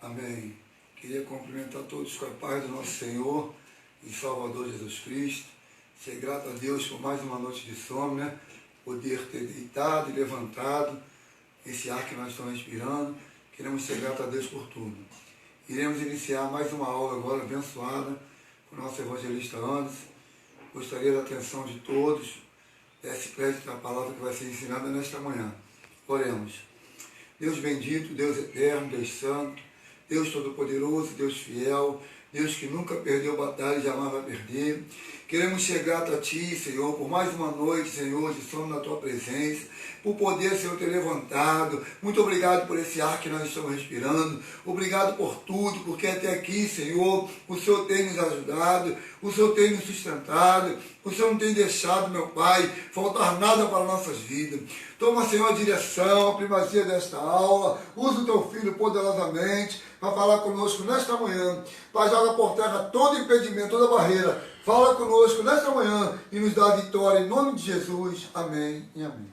Amém. Queria cumprimentar todos com a paz do nosso Senhor e Salvador Jesus Cristo. Ser grato a Deus por mais uma noite de sono, né? Poder ter deitado e levantado esse ar que nós estamos respirando. Queremos ser grato a Deus por tudo. Iremos iniciar mais uma aula agora abençoada com o nosso evangelista Anderson. Gostaria da atenção de todos. Desse crédito à palavra que vai ser ensinada nesta manhã. Oremos. Deus bendito, Deus eterno, Deus santo, Deus todo-poderoso, Deus fiel, Deus que nunca perdeu batalha e jamais vai perder. Queremos ser grato a Ti, Senhor, por mais uma noite, Senhor, de sono na Tua presença, por poder, Senhor, ter levantado. Muito obrigado por esse ar que nós estamos respirando. Obrigado por tudo, porque até aqui, Senhor, o Senhor tem nos ajudado, o Senhor tem nos sustentado, o Senhor não tem deixado, meu Pai, faltar nada para nossas vidas. Toma, Senhor, a direção, a primazia desta aula. Usa o Teu Filho poderosamente para falar conosco nesta manhã. Pai, joga por terra todo impedimento, toda barreira. Fala conosco nesta manhã e nos dá a vitória em nome de Jesus. Amém e amém.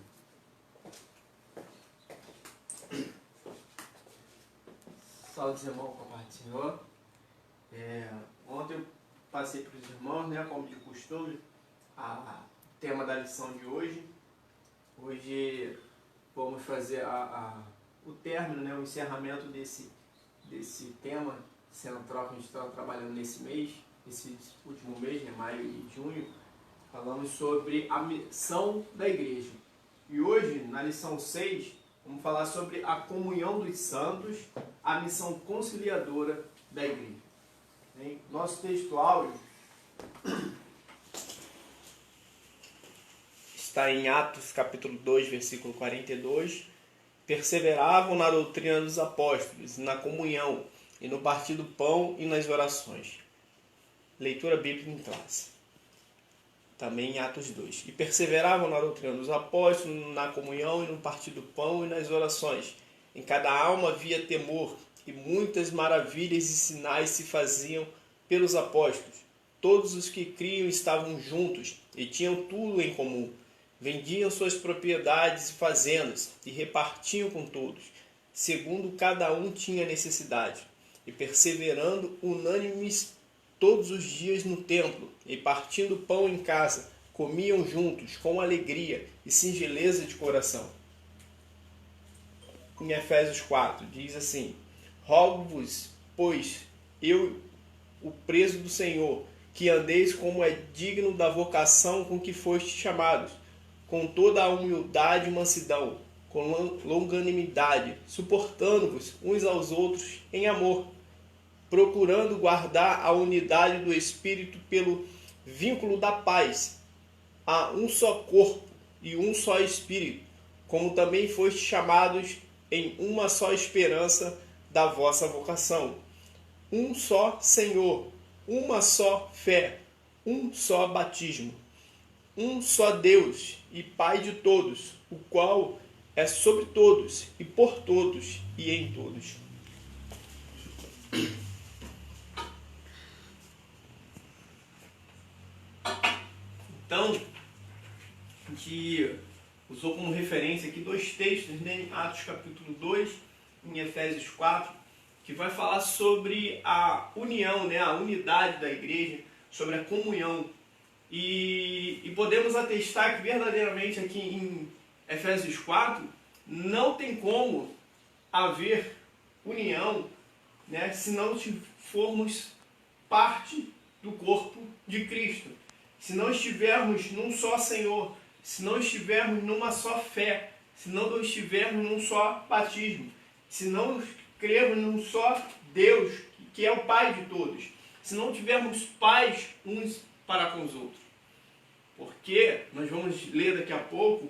Salve, irmão, com a paz do Senhor. Ontem eu passei para os irmãos, né, como de costume, o tema da lição de hoje. Hoje vamos fazer o término, né, o encerramento desse tema central que a gente está trabalhando nesse mês, esse último mês, né, maio e junho. Falamos sobre a missão da igreja. E hoje, na lição 6, vamos falar sobre a comunhão dos santos, a missão conciliadora da igreja. Nosso texto áudio está em Atos capítulo 2, versículo 42. Perseveravam na doutrina dos apóstolos, na comunhão, e no partir do pão e nas orações. Leitura bíblica em classe. Também em Atos 2. E perseveravam na doutrina dos apóstolos, na comunhão e no partir do pão e nas orações. Em cada alma havia temor, e muitas maravilhas e sinais se faziam pelos apóstolos. Todos os que criam estavam juntos e tinham tudo em comum. Vendiam suas propriedades e fazendas e repartiam com todos, segundo cada um tinha necessidade. E perseverando unânimes todos os dias no templo, e partindo pão em casa, comiam juntos com alegria e singeleza de coração. Em Efésios 4, diz assim: Rogo-vos, pois, eu, o preso do Senhor, que andeis como é digno da vocação com que fostes chamados, com toda a humildade e mansidão, com longanimidade, suportando-vos uns aos outros em amor, procurando guardar a unidade do Espírito pelo vínculo da paz. Há um só corpo e um só Espírito, como também fostes chamados em uma só esperança da vossa vocação. Um só Senhor, uma só fé, um só batismo, um só Deus e Pai de todos, o qual é sobre todos e por todos e em todos. Então, a gente usou como referência aqui dois textos, né, em Atos capítulo 2, em Efésios 4, que vai falar sobre a união, né, a unidade da igreja, sobre a comunhão. E podemos atestar que verdadeiramente aqui em Efésios 4 não tem como haver união, né, se não formos parte do corpo de Cristo. Se não estivermos num só Senhor, se não estivermos numa só fé, se não estivermos num só batismo, se não crermos num só Deus, que é o Pai de todos, se não tivermos paz uns para com os outros. Porque nós vamos ler daqui a pouco,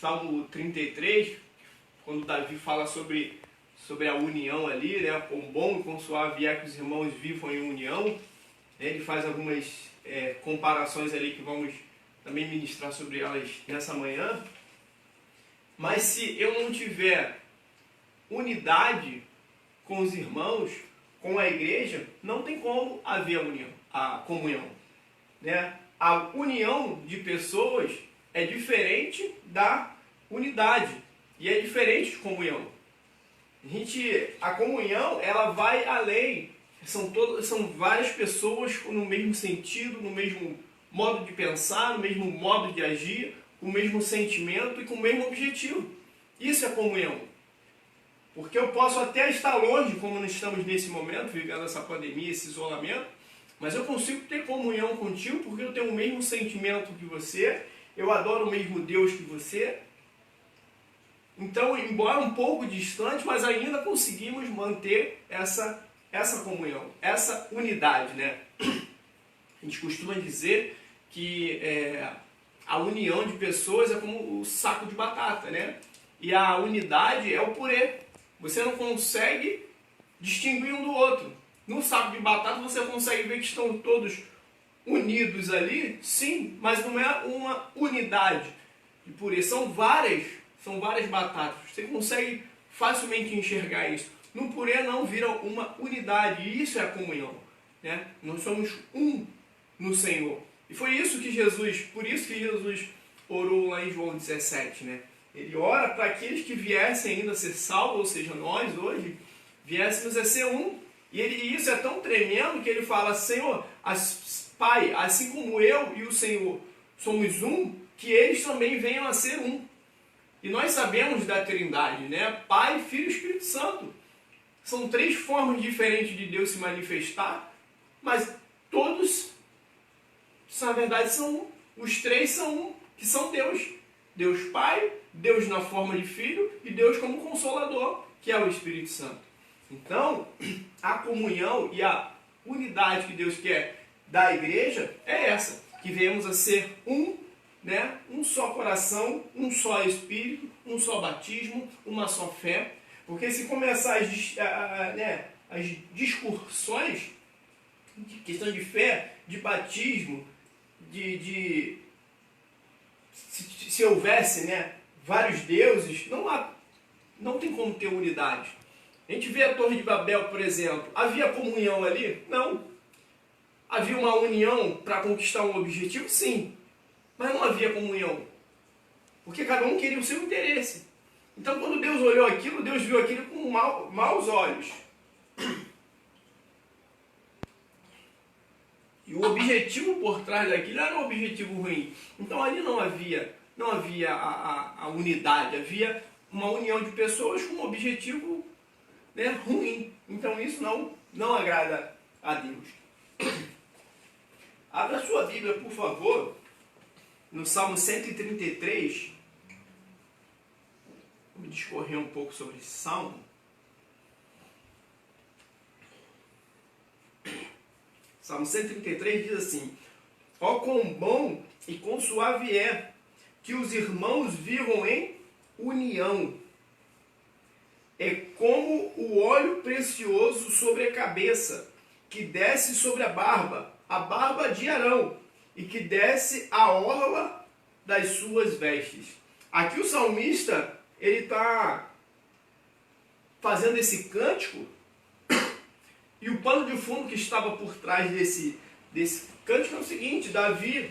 Salmo 33, quando Davi fala sobre a união ali, né, quão bom e quão suave é que os irmãos vivam em união. Ele faz algumas comparações ali que vamos também ministrar sobre elas nessa manhã. Mas se eu não tiver unidade com os irmãos, com a igreja, não tem como haver a comunhão, né? A união de pessoas é diferente da unidade e é diferente de comunhão. A comunhão, ela vai além. São várias pessoas no mesmo sentido, no mesmo modo de pensar, no mesmo modo de agir, com o mesmo sentimento e com o mesmo objetivo. Isso é comunhão. Porque eu posso até estar longe, como nós estamos nesse momento, vivendo essa pandemia, esse isolamento, mas eu consigo ter comunhão contigo porque eu tenho o mesmo sentimento que você, eu adoro o mesmo Deus que você. Então, embora um pouco distante, mas ainda conseguimos manter essa comunhão, essa unidade, né? A gente costuma dizer que a união de pessoas é como o saco de batata, né? E a unidade é o purê. Você não consegue distinguir um do outro. No saco de batata você consegue ver que estão todos unidos ali, sim, mas não é uma unidade de purê. São várias batatas. Você consegue facilmente enxergar isso. No purê não vira uma unidade, e isso é a comunhão, né? Nós somos um no Senhor. E foi isso que por isso que Jesus orou lá em João 17, né? Ele ora para aqueles que viessem ainda a ser salvos, ou seja, nós hoje viéssemos a ser um. E isso é tão tremendo que ele fala: Senhor, Pai, assim como eu e o Senhor somos um, que eles também venham a ser um. E nós sabemos da Trindade, né? Pai, Filho e Espírito Santo. São três formas diferentes de Deus se manifestar, mas todos, na verdade, são um. Os três são um, que são Deus. Deus Pai, Deus na forma de Filho e Deus como Consolador, que é o Espírito Santo. Então, a comunhão e a unidade que Deus quer da igreja é essa, que venhamos a ser um, né? Um só coração, um só Espírito, um só batismo, uma só fé. Porque se começar as discussões de questão de fé, de batismo, se houvesse, né, vários deuses, não tem como ter unidade. A gente vê a Torre de Babel, por exemplo. Havia comunhão ali? Não. Havia uma união para conquistar um objetivo? Sim. Mas não havia comunhão. Porque cada um queria o seu interesse. Então, quando Deus olhou aquilo, Deus viu aquilo com maus olhos. E o objetivo por trás daquilo era um objetivo ruim. Então, ali não havia a unidade. Havia uma união de pessoas com um objetivo, né, ruim. Então, isso não agrada a Deus. Abra sua Bíblia, por favor, no Salmo 133. Vamos discorrer um pouco sobre esse salmo. Salmo 133 diz assim: ó quão bom e quão suave é que os irmãos vivam em união. É como o óleo precioso sobre a cabeça, que desce sobre a barba de Arão, e que desce a orla das suas vestes. Aqui o salmista, ele está fazendo esse cântico, e o pano de fundo que estava por trás desse cântico é o seguinte: Davi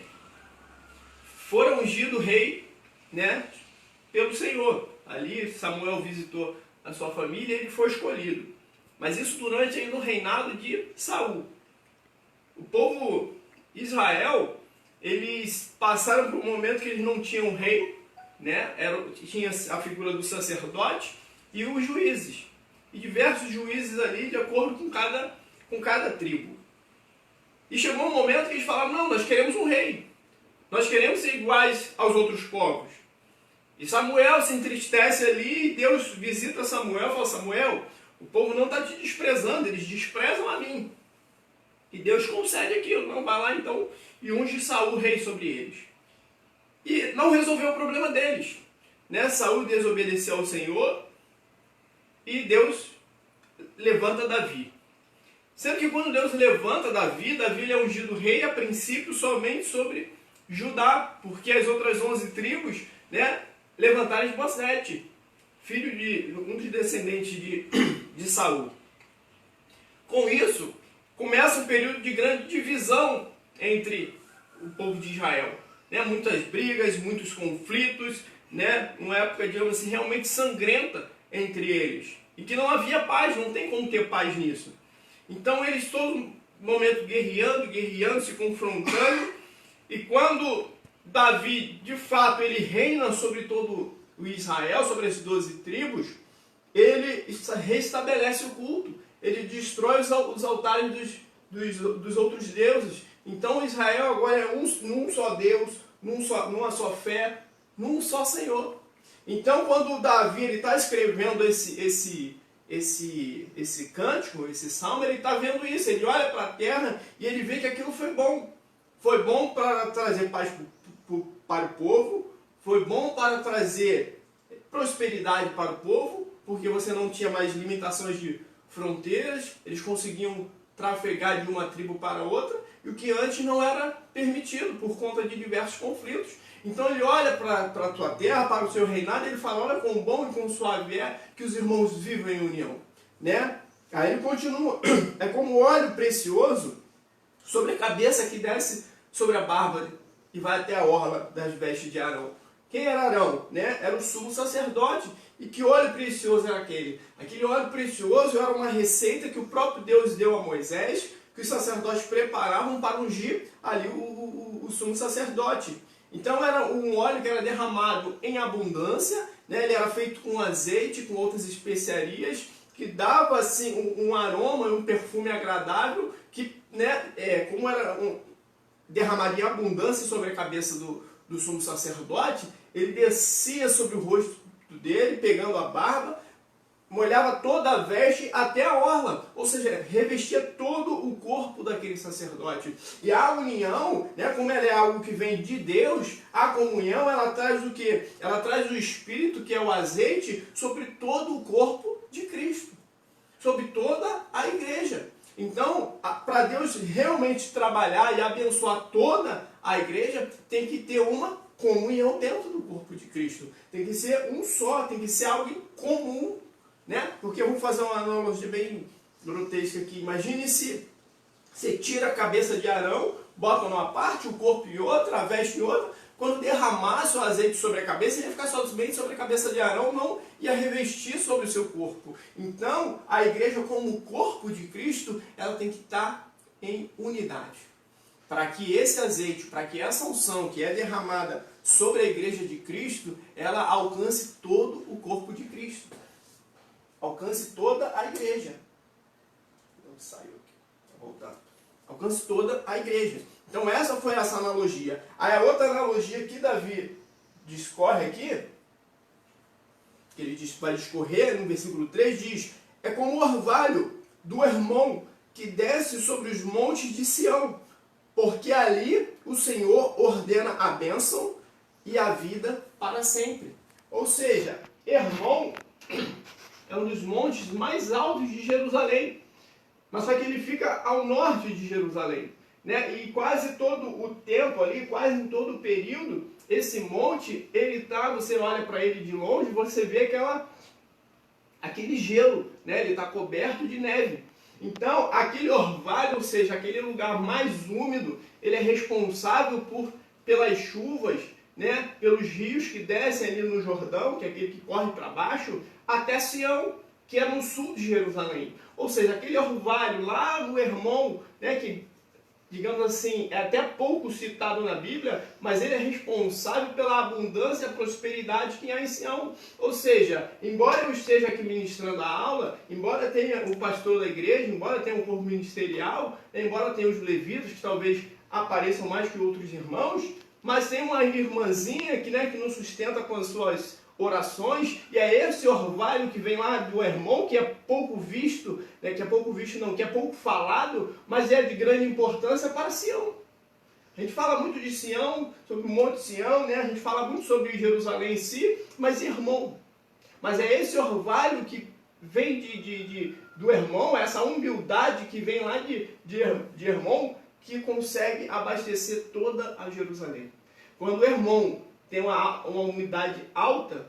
fora ungido rei, né, pelo Senhor. Ali Samuel visitou a sua família e ele foi escolhido. Mas isso durante ainda o reinado de Saul. O povo Israel, eles passaram por um momento que eles não tinham rei, né? Tinha a figura do sacerdote e os juízes. E diversos juízes ali, de acordo com cada tribo. E chegou um momento que eles falaram: não, nós queremos um rei. Nós queremos ser iguais aos outros povos. E Samuel se entristece ali, e Deus visita Samuel e fala: Samuel, o povo não está te desprezando, eles desprezam a mim. E Deus concede aquilo. Não, vai lá então e unge Saul rei sobre eles. E não resolveu o problema deles, né? Saul desobedeceu ao Senhor e Deus levanta Davi. Sendo que quando Deus levanta Davi, Davi é ungido rei a princípio somente sobre Judá, porque as outras 11 tribos, né, levantaram Esbozete, filho de um dos descendentes de Saul. Com isso, começa um período de grande divisão entre o povo de Israel, né? Muitas brigas, muitos conflitos, né? Uma época, digamos assim, realmente sangrenta entre eles. e que não havia paz, não tem como ter paz nisso. Então eles todo momento guerreando, se confrontando, e quando Davi, de fato, ele reina sobre todo o Israel, sobre as 12 tribos, ele restabelece o culto, ele destrói os altares dos outros deuses. Então Israel agora é num só Deus, numa só fé, num só Senhor. Então quando Davi está escrevendo esse cântico, esse salmo, ele está vendo isso, ele olha para a terra e ele vê que aquilo foi bom. Foi bom para trazer paz para o povo, foi bom para trazer prosperidade para o povo, porque você não tinha mais limitações de fronteiras, eles conseguiam trafegar de uma tribo para outra, e o que antes não era permitido por conta de diversos conflitos. Então ele olha para a tua terra, para o seu reinado, e ele fala, olha quão bom e quão suave é que os irmãos vivem em união. Né? Aí ele continua, é como óleo precioso sobre a cabeça que desce sobre a barba e vai até a orla das vestes de Arão. Quem era Arão? Né? Era o sumo sacerdote. E que óleo precioso era aquele? Aquele óleo precioso era uma receita que o próprio Deus deu a Moisés, que os sacerdotes preparavam para ungir ali o sumo sacerdote. Então era um óleo que era derramado em abundância, né? Ele era feito com azeite, com outras especiarias, que dava assim um aroma, um perfume agradável, que, né, como era derramado em abundância sobre a cabeça do sumo sacerdote, ele descia sobre o rosto dele, pegando a barba, molhava toda a veste até a orla, ou seja, revestia todo o corpo daquele sacerdote. E a união, né, como ela é algo que vem de Deus, a comunhão, ela traz o quê? Ela traz o Espírito, que é o azeite, sobre todo o corpo de Cristo, sobre toda a igreja. Então, para Deus realmente trabalhar e abençoar toda a igreja, tem que ter uma comunhão dentro do corpo de Cristo. Tem que ser um só, tem que ser algo em comum, né? Porque eu vou fazer uma analogia bem grotesca aqui. Imagine se você tira a cabeça de Arão, bota numa parte, o corpo em outra, a veste em outra. Quando derramasse o azeite sobre a cabeça, ele ia ficar somente sobre a cabeça de Arão, não ia revestir sobre o seu corpo. Então, a igreja como corpo de Cristo, ela tem que estar em unidade. Para que esse azeite, para que essa unção que é derramada sobre a igreja de Cristo, ela alcance todo o corpo de Cristo. Alcance toda a igreja. Onde saiu aqui? Vou voltar. Alcance toda a igreja. Então essa foi essa analogia. Aí a outra analogia que Davi discorre aqui, que ele vai discorrer no versículo 3, diz: é como o orvalho do Hermon que desce sobre os montes de Sião, porque ali o Senhor ordena a bênção e a vida para sempre. Ou seja, Hermon é um dos montes mais altos de Jerusalém, mas só que ele fica ao norte de Jerusalém. Né? E quase todo o tempo ali, quase em todo o período, esse monte, ele tá, você olha para ele de longe, você vê aquele gelo, né? Ele está coberto de neve. Então, aquele orvalho, ou seja, aquele lugar mais úmido, ele é responsável pelas chuvas, né? Pelos rios que descem ali no Jordão, que é aquele que corre para baixo, até Sião, que é no sul de Jerusalém. Ou seja, aquele orvalho lá no Hermon, né? Que, digamos assim, é até pouco citado na Bíblia, mas ele é responsável pela abundância e a prosperidade que há em Sião. Ou seja, embora eu esteja aqui ministrando a aula, embora tenha o pastor da igreja, embora tenha um corpo ministerial, embora tenha os levitas, que talvez apareçam mais que outros irmãos, mas tem uma irmãzinha que, né, que nos sustenta com as suas orações, e é esse orvalho que vem lá do Hermon, que é pouco visto, né, que é pouco falado, mas é de grande importância para Sião. A gente fala muito de Sião, sobre o Monte Sião, né, a gente fala muito sobre Jerusalém em si, mas Hermon. Mas é esse orvalho que vem do Hermon, essa humildade que vem lá de Hermon, que consegue abastecer toda a Jerusalém. Quando o Hermon tem uma umidade alta,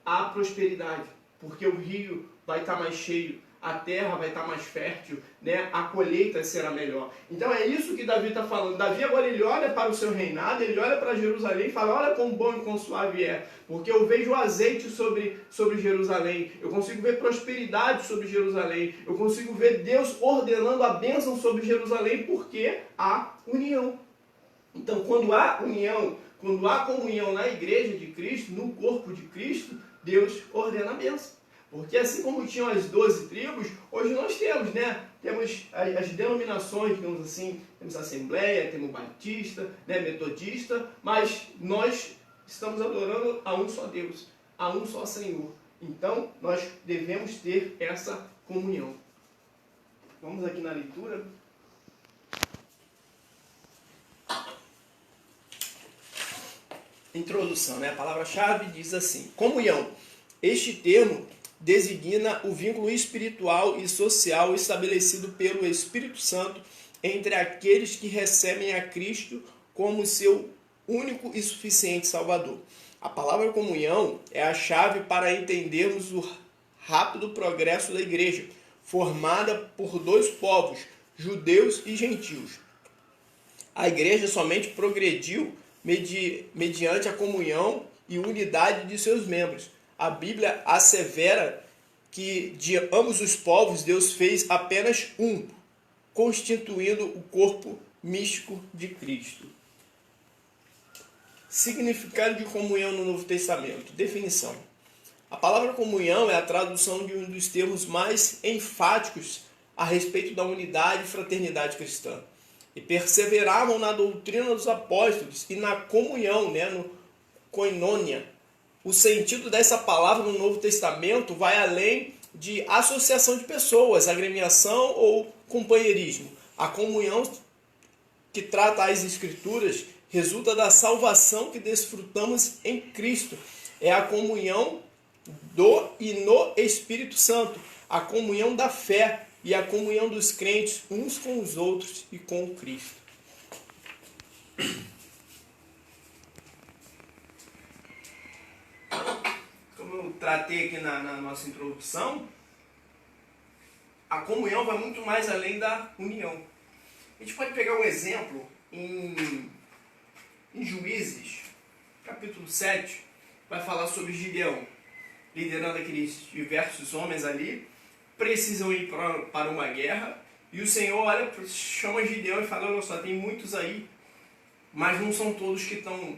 há prosperidade, porque o rio vai estar mais cheio, a terra vai estar mais fértil, né? A colheita será melhor. Então é isso que Davi está falando. Davi agora ele olha para o seu reinado, ele olha para Jerusalém e fala, olha quão bom e quão suave é, porque eu vejo o azeite sobre Jerusalém, eu consigo ver prosperidade sobre Jerusalém, eu consigo ver Deus ordenando a bênção sobre Jerusalém, porque há união. Então quando há união, quando há comunhão na igreja de Cristo, no corpo de Cristo, Deus ordena a bênção. Porque assim como tinham as 12 tribos, hoje nós temos, né? Temos as denominações, digamos assim, temos Assembleia, temos Batista, né? Metodista, mas nós estamos adorando a um só Deus, a um só Senhor. Então, nós devemos ter essa comunhão. Vamos aqui na leitura. Introdução, né? A palavra-chave diz assim: comunhão. Este termo designa o vínculo espiritual e social estabelecido pelo Espírito Santo entre aqueles que recebem a Cristo como seu único e suficiente Salvador. A palavra comunhão é a chave para entendermos o rápido progresso da igreja, formada por dois povos, judeus e gentios. A igreja somente progrediu mediante a comunhão e unidade de seus membros. A Bíblia assevera que de ambos os povos Deus fez apenas um, constituindo o corpo místico de Cristo. Significado de comunhão no Novo Testamento. Definição. A palavra comunhão é a tradução de um dos termos mais enfáticos a respeito da unidade e fraternidade cristã. E perseveravam na doutrina dos apóstolos e na comunhão, né, no koinonia. O sentido dessa palavra no Novo Testamento vai além de associação de pessoas, agremiação ou companheirismo. A comunhão que trata as Escrituras resulta da salvação que desfrutamos em Cristo. É a comunhão do e no Espírito Santo, a comunhão da fé e a comunhão dos crentes uns com os outros e com Cristo. Como eu tratei aqui na nossa introdução, a comunhão vai muito mais além da união. A gente pode pegar um exemplo em Juízes, capítulo 7, vai falar sobre Gideão, liderando aqueles diversos homens ali, precisam ir para uma guerra, e o Senhor olha, chama Gideão e fala, olha só, tem muitos aí, mas não são todos que estão,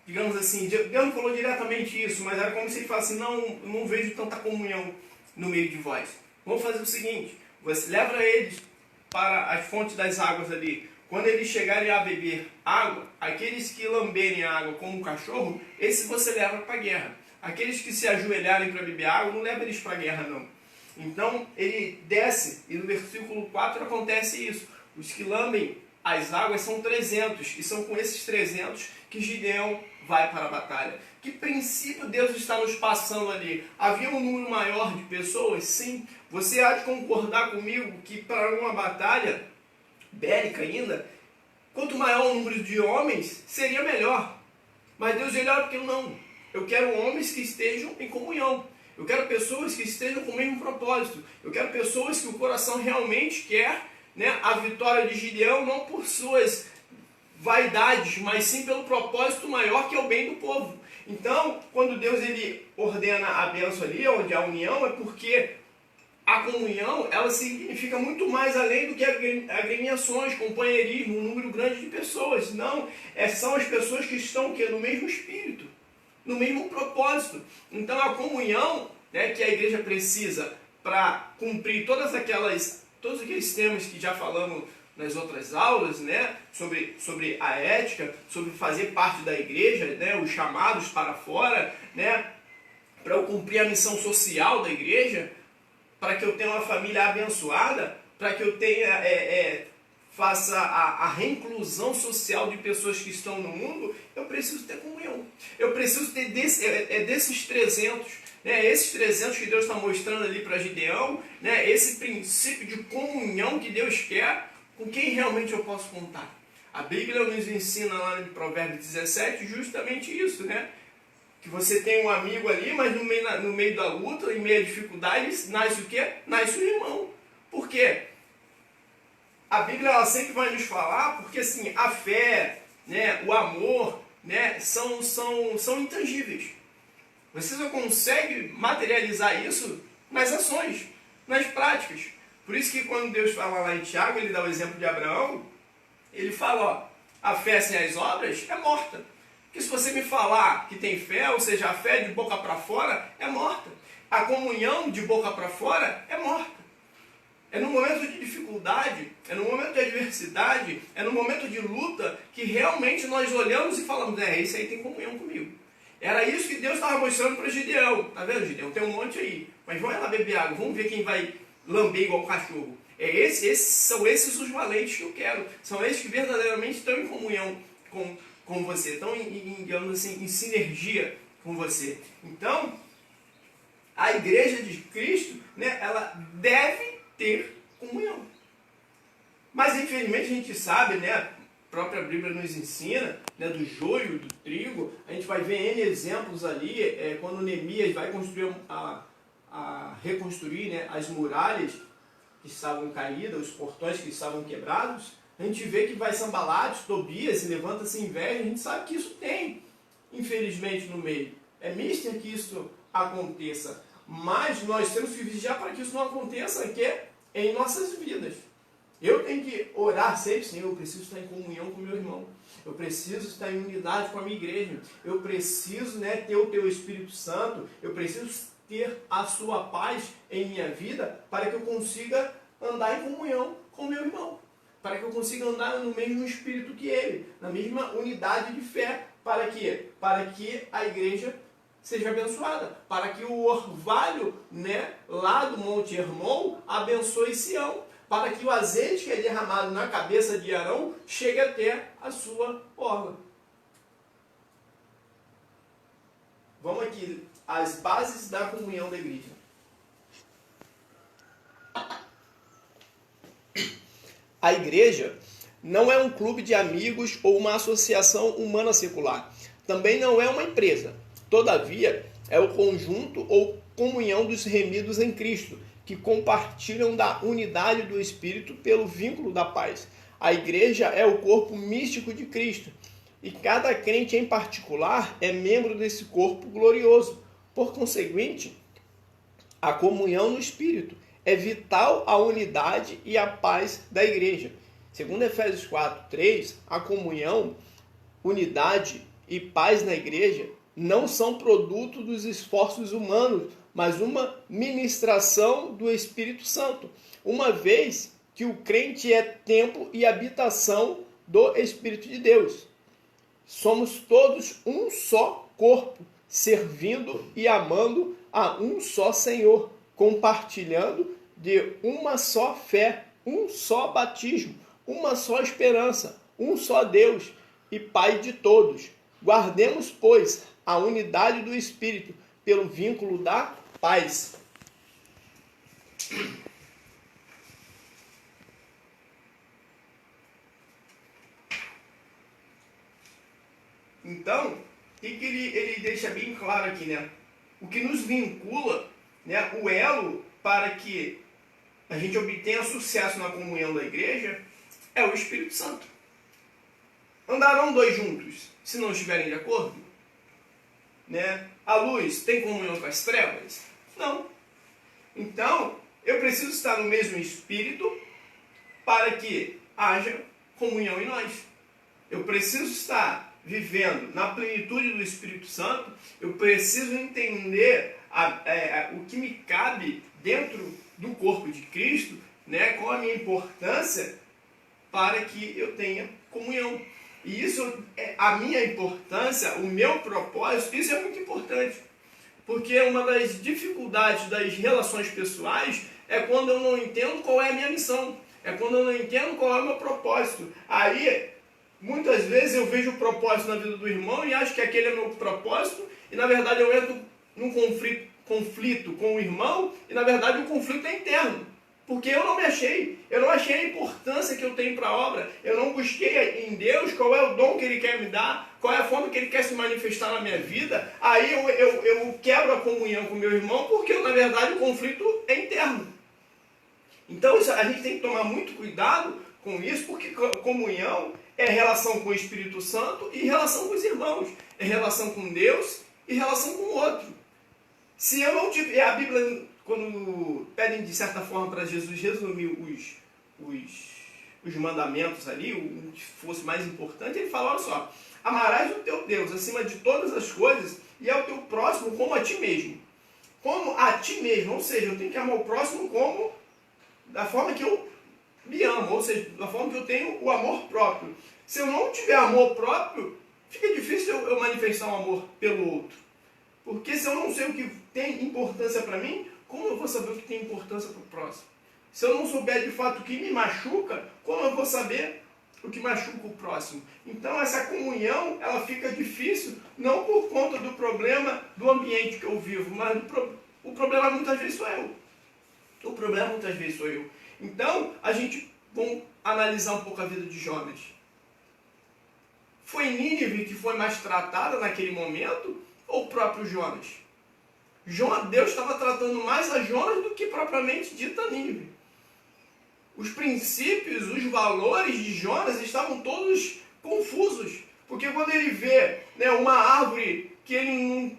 digamos assim, Deus não falou diretamente isso, mas era como se ele falasse, não vejo tanta comunhão no meio de vós. Vamos fazer o seguinte, você leva eles para as fontes das águas ali. Quando eles chegarem a beber água, aqueles que lamberem a água como um cachorro, esse você leva para a guerra. Aqueles que se ajoelharem para beber água, não leva eles para a guerra não. Então ele desce, e no versículo 4 acontece isso. Os que lambem as águas são 300, e são com esses 300 que Gideão vai para a batalha. Que princípio Deus está nos passando ali? Havia um número maior de pessoas? Sim. Você há de concordar comigo que para uma batalha bélica ainda, quanto maior o número de homens, seria melhor. Mas Deus olha porque não. Eu quero homens que estejam em comunhão. Eu quero pessoas que estejam com o mesmo propósito. Eu quero pessoas que o coração realmente quer, né, a vitória de Gideão, não por suas vaidades, mas sim pelo propósito maior que é o bem do povo. Então, quando Deus ele ordena a bênção ali, onde há união, é porque a comunhão, ela significa muito mais além do que agremiações, companheirismo, um número grande de pessoas. Não, são as pessoas que estão no mesmo espírito, no mesmo propósito. Então a comunhão, né, que a igreja precisa para cumprir todos aqueles temas que já falamos nas outras aulas, né, sobre a ética, sobre fazer parte da igreja, né, os chamados para fora, né, para eu cumprir a missão social da igreja, para que eu tenha uma família abençoada, para que eu tenha faça a reinclusão social de pessoas que estão no mundo, eu preciso ter comunhão. Eu preciso ter desses 300, né, esses 300 que Deus está mostrando ali para Gideão, né, esse princípio de comunhão que Deus quer, com quem realmente eu posso contar. A Bíblia nos ensina lá em Provérbios 17 justamente isso, né? Que você tem um amigo ali, mas no meio da luta, em meio à dificuldade, nasce o quê? Nasce o irmão. Por quê? A Bíblia ela sempre vai nos falar, porque assim, a fé, né, o amor, né, são intangíveis. Você só consegue materializar isso nas ações, nas práticas. Por isso que quando Deus fala lá em Tiago, ele dá o exemplo de Abraão, ele fala, ó, a fé sem as obras é morta. Porque se você me falar que tem fé, ou seja, a fé de boca para fora, é morta. A comunhão de boca para fora é morta. É no momento de dificuldade, é no momento de adversidade, é no momento de luta que realmente nós olhamos e falamos, esse aí tem comunhão comigo. Era isso que Deus estava mostrando para Gideão. Tá vendo, Gideão? Tem um monte aí. Mas vamos lá beber água, vamos ver quem vai lamber igual o cachorro. São esses os valentes que eu quero. São esses que verdadeiramente estão em comunhão com você. Estão, digamos assim, em sinergia com você. Então, a igreja de Cristo, né, ela deve ter comunhão. Mas infelizmente a gente sabe, né, a própria Bíblia nos ensina, né, do joio, do trigo, a gente vai ver N exemplos ali, quando Neemias vai reconstruir, né, as muralhas que estavam caídas, os portões que estavam quebrados, a gente vê que vai Sanbalate, Tobias e levanta-se inveja, a gente sabe que isso tem, infelizmente, no meio. É mister que isso aconteça. Mas nós temos que vigiar para que isso não aconteça aqui em nossas vidas. Eu tenho que orar sempre, Senhor, eu preciso estar em comunhão com o meu irmão. Eu preciso estar em unidade com a minha igreja. Eu preciso, né, ter o teu Espírito Santo. Eu preciso ter a sua paz em minha vida para que eu consiga andar em comunhão com o meu irmão. Para que eu consiga andar no mesmo espírito que ele, na mesma unidade de fé. Para quê? Para que a igreja seja abençoada, para que o orvalho, né, lá do Monte Hermon abençoe Sião, para que o azeite que é derramado na cabeça de Arão chegue até a sua orla. Vamos aqui, as bases da comunhão da igreja. A igreja não é um clube de amigos ou uma associação humana secular. Também não é uma empresa. Todavia, é o conjunto ou comunhão dos remidos em Cristo, que compartilham da unidade do Espírito pelo vínculo da paz. A igreja é o corpo místico de Cristo, e cada crente em particular é membro desse corpo glorioso. Por conseguinte, a comunhão no Espírito é vital à unidade e à paz da igreja. Segundo Efésios 4:3, a comunhão, unidade e paz na igreja não são produto dos esforços humanos, mas uma ministração do Espírito Santo, uma vez que o crente é templo e habitação do Espírito de Deus. Somos todos um só corpo, servindo e amando a um só Senhor, compartilhando de uma só fé, um só batismo, uma só esperança, um só Deus e Pai de todos. Guardemos, pois, a unidade do Espírito pelo vínculo da paz. Então, o que ele deixa bem claro aqui, né? O que nos vincula, né, o elo para que a gente obtenha sucesso na comunhão da igreja é o Espírito Santo. Andarão dois juntos se não estiverem de acordo? Né? A luz tem comunhão com as trevas? Não. Então, eu preciso estar no mesmo espírito para que haja comunhão em nós. Eu preciso estar vivendo na plenitude do Espírito Santo. Eu preciso entender o que me cabe dentro do corpo de Cristo, né? Qual a minha importância para que eu tenha comunhão. E isso, a minha importância, o meu propósito, isso é muito importante. Porque uma das dificuldades das relações pessoais é quando eu não entendo qual é a minha missão. É quando eu não entendo qual é o meu propósito. Aí, muitas vezes eu vejo o propósito na vida do irmão e acho que aquele é o meu propósito. E na verdade eu entro num conflito com o irmão e na verdade o conflito é interno. Porque eu não me achei, eu não achei a importância que eu tenho para a obra, eu não busquei em Deus qual é o dom que Ele quer me dar, qual é a forma que ele quer se manifestar na minha vida, aí eu quebro a comunhão com meu irmão, porque na verdade o conflito é interno. Então a gente tem que tomar muito cuidado com isso, porque comunhão é relação com o Espírito Santo e relação com os irmãos, é relação com Deus e relação com o outro. Se eu não tiver, a Bíblia, quando pedem de certa forma para Jesus resumir os mandamentos ali, o que fosse mais importante, ele fala, olha só, amarás o teu Deus acima de todas as coisas e ao teu próximo como a ti mesmo. Como a ti mesmo, ou seja, eu tenho que amar o próximo como da forma que eu me amo, ou seja, da forma que eu tenho o amor próprio. Se eu não tiver amor próprio, fica difícil eu manifestar um amor pelo outro. Porque se eu não sei o que tem importância para mim, como eu vou saber o que tem importância para o próximo? Se eu não souber de fato o que me machuca, como eu vou saber o que machuca o próximo? Então essa comunhão, ela fica difícil, não por conta do problema do ambiente que eu vivo, mas o problema muitas vezes sou eu. O problema muitas vezes sou eu. Então, a gente vamos analisar um pouco a vida de Jonas. Foi Nínive que foi mais tratada naquele momento ou o próprio Jonas? Deus estava tratando mais a Jonas do que propriamente dita Nínive. Os princípios, os valores de Jonas estavam todos confusos. Porque quando ele vê, né, uma árvore que ele não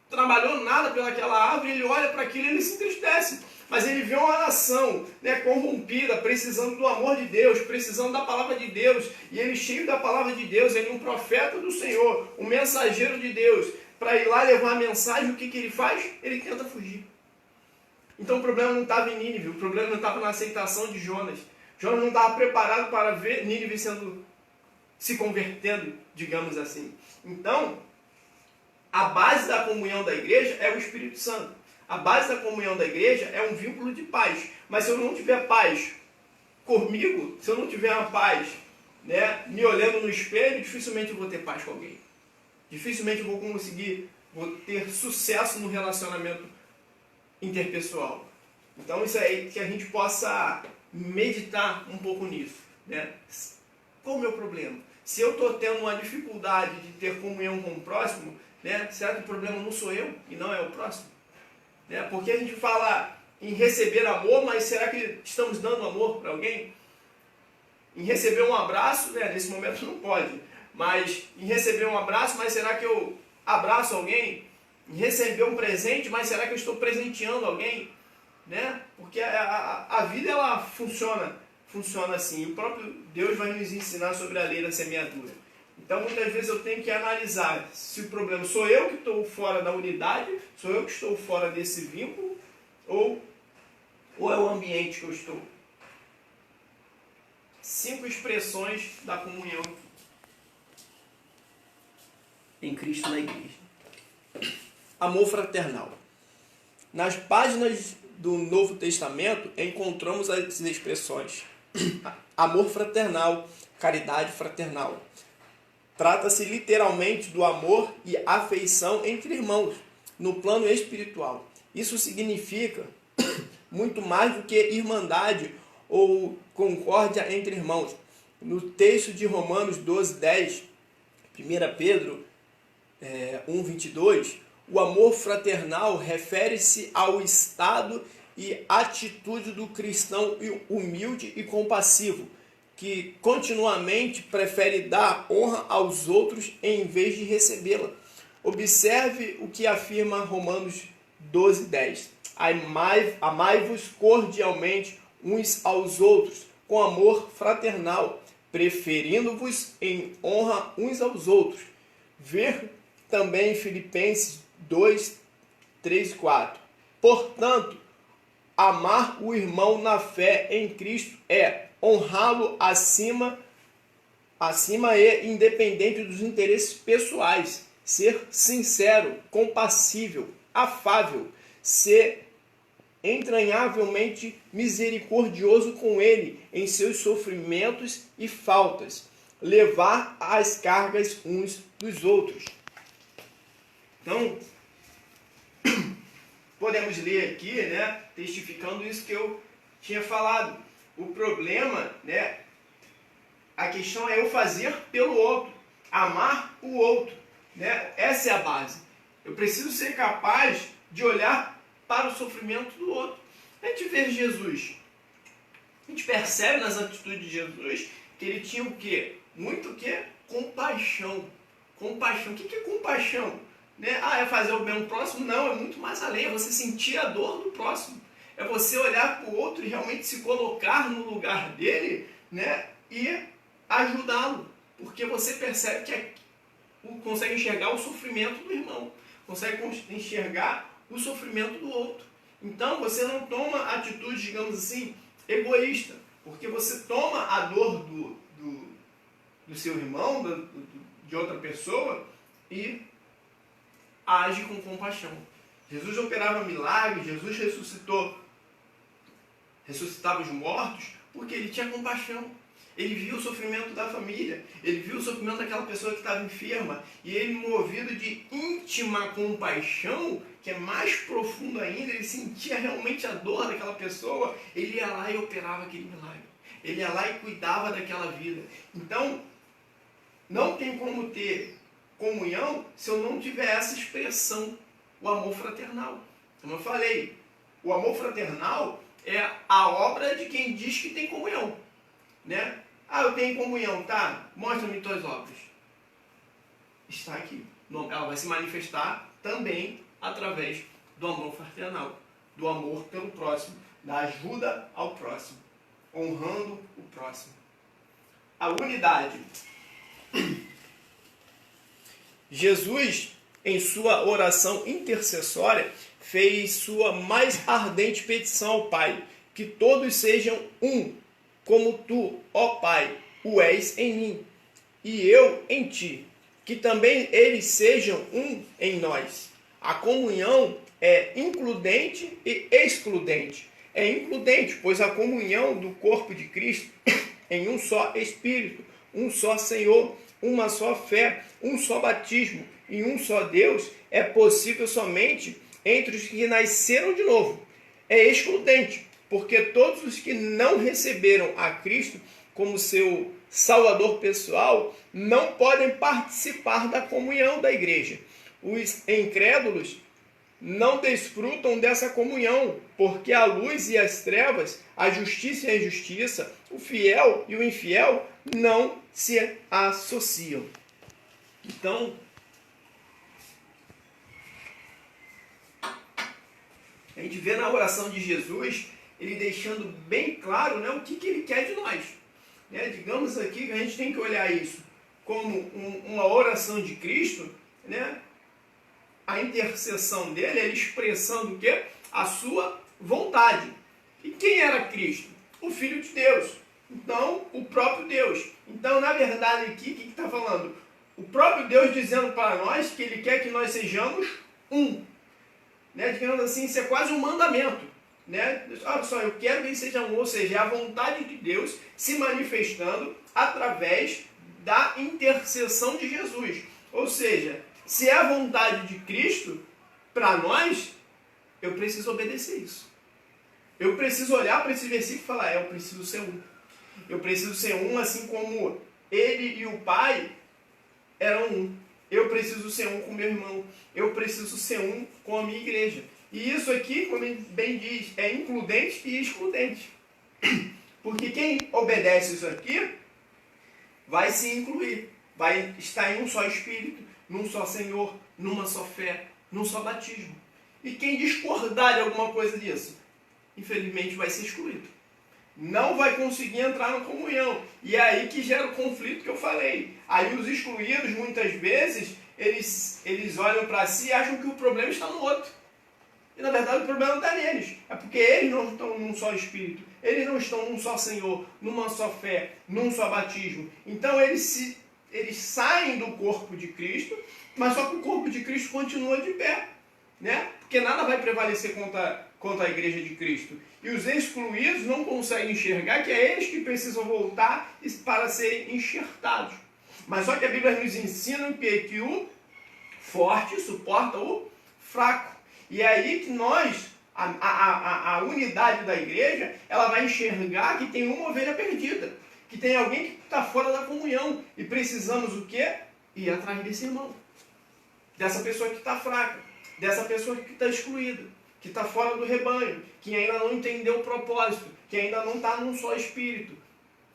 trabalhou nada pelaquela árvore, ele olha para aquilo e ele se entristece. Mas ele vê uma nação, né, corrompida, precisando do amor de Deus, precisando da palavra de Deus, e ele cheio da palavra de Deus, ele é um profeta do Senhor, um mensageiro de Deus, para ir lá levar a mensagem, o que ele faz? Ele tenta fugir. Então o problema não estava em Nínive, o problema não estava na aceitação de Jonas. Jonas não estava preparado para ver Nínive se convertendo, digamos assim. Então, a base da comunhão da igreja é o Espírito Santo. A base da comunhão da igreja é um vínculo de paz. Mas se eu não tiver paz comigo, se eu não tiver uma paz, né, me olhando no espelho, dificilmente eu vou ter paz com alguém. Dificilmente eu vou ter sucesso no relacionamento interpessoal. Então isso é que a gente possa meditar um pouco nisso, né? Qual o meu problema? Se eu estou tendo uma dificuldade de ter comunhão com o próximo, né, será que o problema não sou eu e não é o próximo? Né? Porque a gente fala em receber amor, mas será que estamos dando amor para alguém? Em receber um abraço, né, nesse momento não pode, mas em receber um abraço, mas será que eu abraço alguém? Em receber um presente, mas será que eu estou presenteando alguém? Né? Porque a vida ela funciona assim. O próprio Deus vai nos ensinar sobre a lei da semeadura. Então muitas vezes eu tenho que analisar se o problema sou eu que estou fora da unidade, sou eu que estou fora desse vínculo, ou é o ambiente que eu estou. 5 expressões da comunhão em Cristo na igreja. Amor fraternal. Nas páginas do Novo Testamento encontramos as expressões amor fraternal, caridade fraternal. Trata-se literalmente do amor e afeição entre irmãos, no plano espiritual. Isso significa muito mais do que irmandade ou concórdia entre irmãos. No texto de Romanos 12:10, 1 Pedro 1:22, o amor fraternal refere-se ao estado e atitude do cristão humilde e compassivo, que continuamente prefere dar honra aos outros em vez de recebê-la. Observe o que afirma Romanos 12:10. Amai-vos cordialmente uns aos outros, com amor fraternal, preferindo-vos em honra uns aos outros. Ver também Filipenses 2:3-4. Portanto, amar o irmão na fé em Cristo é honrá-lo acima e independente dos interesses pessoais, ser sincero, compassível, afável, ser entranhavelmente misericordioso com ele em seus sofrimentos e faltas, levar as cargas uns dos outros. Então, podemos ler aqui, né, testificando isso que eu tinha falado. O problema, né, a questão é eu fazer pelo outro. amar o outro, né? Essa é a base. Eu preciso ser capaz de olhar para o sofrimento do outro. A gente vê Jesus, a gente percebe nas atitudes de Jesus que ele tinha o quê? Muito o quê? Compaixão. Compaixão. O que é compaixão? Né? É fazer o bem ao próximo? Não, é muito mais além. É você sentir a dor do próximo. É você olhar para o outro e realmente se colocar no lugar dele, né? E ajudá-lo. Porque você percebe que consegue enxergar o sofrimento do irmão. Consegue enxergar o sofrimento do outro. Então você não toma atitude, digamos assim, egoísta. Porque você toma a dor do seu irmão, de outra pessoa, e age com compaixão. Jesus operava milagres, Jesus ressuscitava os mortos, porque ele tinha compaixão. Ele viu o sofrimento da família, ele viu o sofrimento daquela pessoa que estava enferma, e ele, movido de íntima compaixão, que é mais profundo ainda, ele sentia realmente a dor daquela pessoa, ele ia lá e operava aquele milagre. Ele ia lá e cuidava daquela vida. Então, não tem como ter comunhão se eu não tiver essa expressão, o amor fraternal. Como eu falei, o amor fraternal é a obra de quem diz que tem comunhão. Né? Eu tenho comunhão, tá? Mostra-me tuas obras. Está aqui. Ela vai se manifestar também através do amor fraternal, do amor pelo próximo, da ajuda ao próximo, honrando o próximo. A unidade. Jesus, em sua oração intercessória, fez sua mais ardente petição ao Pai, que todos sejam um, como tu, ó Pai, o és em mim, e eu em ti, que também eles sejam um em nós. A comunhão é includente e excludente. É includente, pois a comunhão do corpo de Cristo em um só Espírito, um só Senhor, uma só fé, um só batismo e um só Deus é possível somente entre os que nasceram de novo. É excludente, porque todos os que não receberam a Cristo como seu Salvador pessoal não podem participar da comunhão da igreja. Os incrédulos não desfrutam dessa comunhão, porque a luz e as trevas, a justiça e a injustiça, o fiel e o infiel não se associam. Então, a gente vê na oração de Jesus, ele deixando bem claro, né, o que ele quer de nós. Né? Digamos aqui que a gente tem que olhar isso como uma oração de Cristo, né? A intercessão dele, ele expressando o quê? A sua vontade. E quem era Cristo? O Filho de Deus. Então, o próprio Deus. Então, na verdade, aqui, o que está falando? O próprio Deus dizendo para nós que ele quer que nós sejamos um. Né? Digamos assim, isso é quase um mandamento. Né? Olha só, eu quero que eles sejam um, ou seja, é a vontade de Deus se manifestando através da intercessão de Jesus. Ou seja, se é a vontade de Cristo para nós, eu preciso obedecer isso. Eu preciso olhar para esse versículo e falar, eu preciso ser um. Eu preciso ser um assim como ele e o Pai eram um. Eu preciso ser um com meu irmão. Eu preciso ser um com a minha igreja. E isso aqui, como ele bem diz, é includente e excludente. Porque quem obedece isso aqui vai se incluir. Vai estar em um só Espírito, num só Senhor, numa só fé, num só batismo. E quem discordar de alguma coisa disso, infelizmente vai ser excluído. Não vai conseguir entrar na comunhão. E é aí que gera o conflito que eu falei. Aí os excluídos, muitas vezes, eles olham para si e acham que o problema está no outro. E na verdade o problema não está neles. É porque eles não estão num só Espírito. Eles não estão num só Senhor, numa só fé, num só batismo. Então eles saem do corpo de Cristo, mas só que o corpo de Cristo continua de pé. Né? Porque nada vai prevalecer contra a igreja de Cristo. E os excluídos não conseguem enxergar que é eles que precisam voltar para serem enxertados. Mas só que a Bíblia nos ensina que o forte suporta o fraco. E é aí que nós, a unidade da igreja, ela vai enxergar que tem uma ovelha perdida. Que tem alguém que está fora da comunhão. E precisamos o quê? ir atrás desse irmão, dessa pessoa que está fraca, dessa pessoa que está excluída, que está fora do rebanho, que ainda não entendeu o propósito, que ainda não está num só espírito,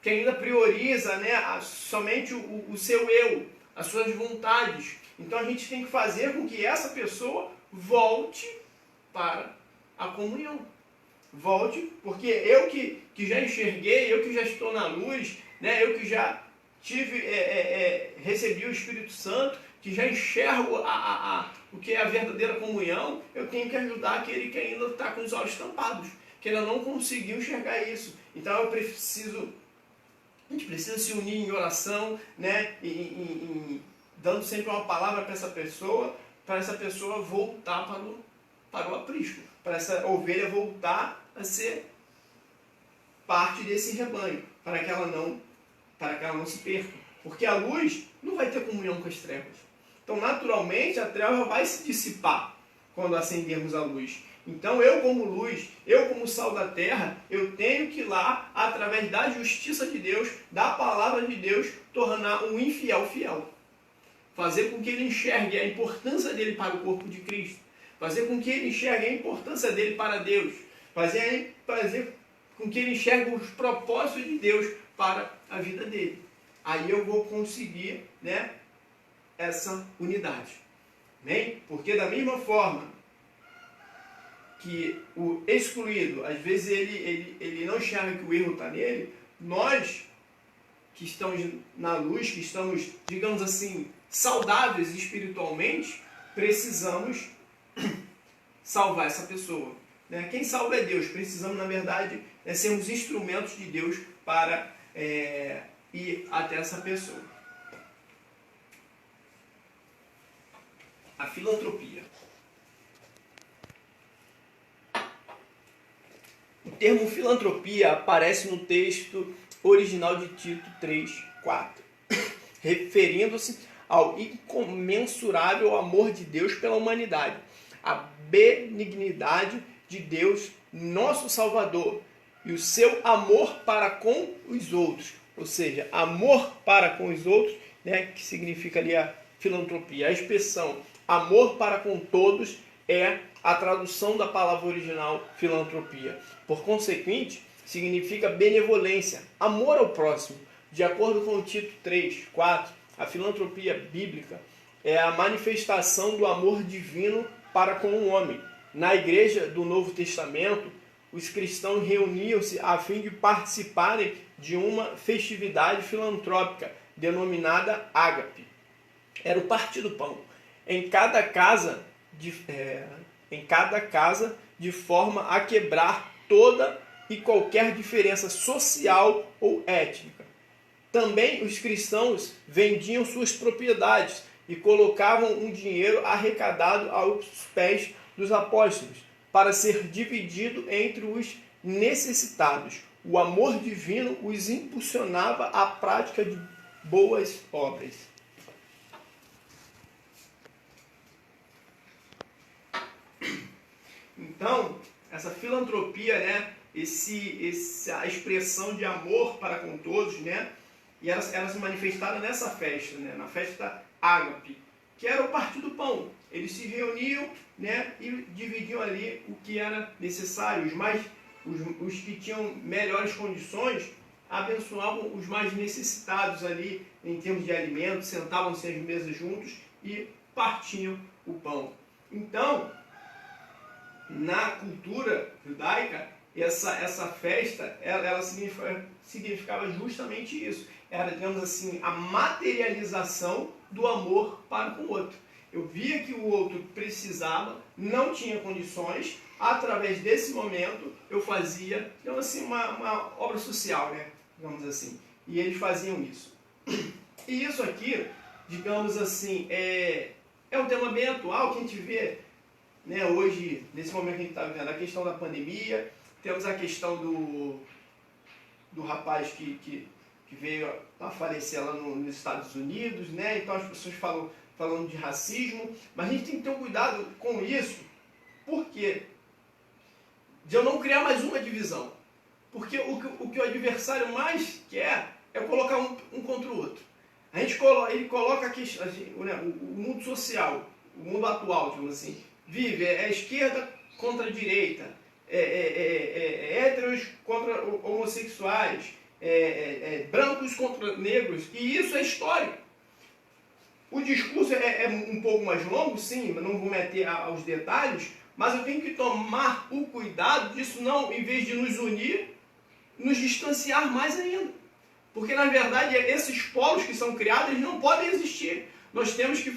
que ainda prioriza, né, somente o seu eu, as suas vontades. Então a gente tem que fazer com que essa pessoa volte para a comunhão. Volte, porque eu que já enxerguei, eu que já estou na luz, né, eu que já recebi o Espírito Santo, que já enxergo o que é a verdadeira comunhão, eu tenho que ajudar aquele que ainda está com os olhos tampados, que ainda não conseguiu enxergar isso. Então a gente precisa se unir em oração, né, dando sempre uma palavra para essa pessoa voltar para o aprisco, para essa ovelha voltar a ser parte desse rebanho, para que ela não se perca. Porque a luz não vai ter comunhão com as trevas. Então, naturalmente, a treva vai se dissipar quando acendermos a luz. Então, eu como luz, eu como sal da terra, eu tenho que ir lá, através da justiça de Deus, da palavra de Deus, tornar um infiel fiel. Fazer com que ele enxergue a importância dele para o corpo de Cristo. Fazer com que ele enxergue a importância dele para Deus. Fazer com que ele enxergue os propósitos de Deus para a vida dele. Aí eu vou conseguir, né, essa unidade. Amém? Porque da mesma forma que o excluído, às vezes ele não enxerga que o erro está nele, nós que estamos na luz, que estamos, digamos assim, saudáveis espiritualmente, precisamos salvar essa pessoa. Né? Quem salva é Deus. Precisamos, na verdade, sermos instrumentos de Deus para ir até essa pessoa. A filantropia. O termo filantropia aparece no texto original de Tito 3:4, referindo-se ao incomensurável amor de Deus pela humanidade, a benignidade de Deus, nosso Salvador, e o seu amor para com os outros. Ou seja, amor para com os outros, né, que significa ali a filantropia. A expressão amor para com todos é a tradução da palavra original filantropia. Por consequente, significa benevolência, amor ao próximo. De acordo com o Tito 3:4, a filantropia bíblica é a manifestação do amor divino para com o homem. Na igreja do Novo Testamento, os cristãos reuniam-se a fim de participarem de uma festividade filantrópica denominada Ágape. Era o partir do pão. Em cada casa, de forma a quebrar toda e qualquer diferença social ou étnica. Também os cristãos vendiam suas propriedades e colocavam um dinheiro arrecadado aos pés dos apóstolos para ser dividido entre os necessitados. O amor divino os impulsionava à prática de boas obras. Então, essa filantropia, né, essa expressão de amor para com todos, né, e ela se manifestava nessa festa, né, na festa Ágape, que era o partir do pão. Eles se reuniam, né, e dividiam ali o que era necessário. Os que tinham melhores condições abençoavam os mais necessitados ali em termos de alimentos, sentavam-se às mesas juntos e partiam o pão. Então, na cultura judaica, essa festa, ela significava justamente isso. Era, digamos assim, a materialização do amor para com o outro. Eu via que o outro precisava, não tinha condições, através desse momento eu fazia, digamos assim, uma obra social, né? Digamos assim. E eles faziam isso. E isso aqui, digamos assim, é um tema bem atual que a gente vê, né, hoje, nesse momento que a gente está vivendo, a questão da pandemia, temos a questão do rapaz que veio a falecer lá nos Estados Unidos, né? Então as pessoas falando de racismo, mas a gente tem que ter um cuidado com isso, porque de eu não criar mais uma divisão, porque o que o adversário mais quer é colocar um contra o outro. Ele coloca aqui o mundo social, o mundo atual, digamos assim, vive, é esquerda contra a direita, héteros contra homossexuais, brancos contra negros, e isso é histórico. O discurso é um pouco mais longo, sim, mas não vou meter aos detalhes, mas eu tenho que tomar o cuidado disso não, em vez de nos unir, nos distanciar mais ainda. Porque, na verdade, esses polos que são criados, eles não podem existir. Nós temos que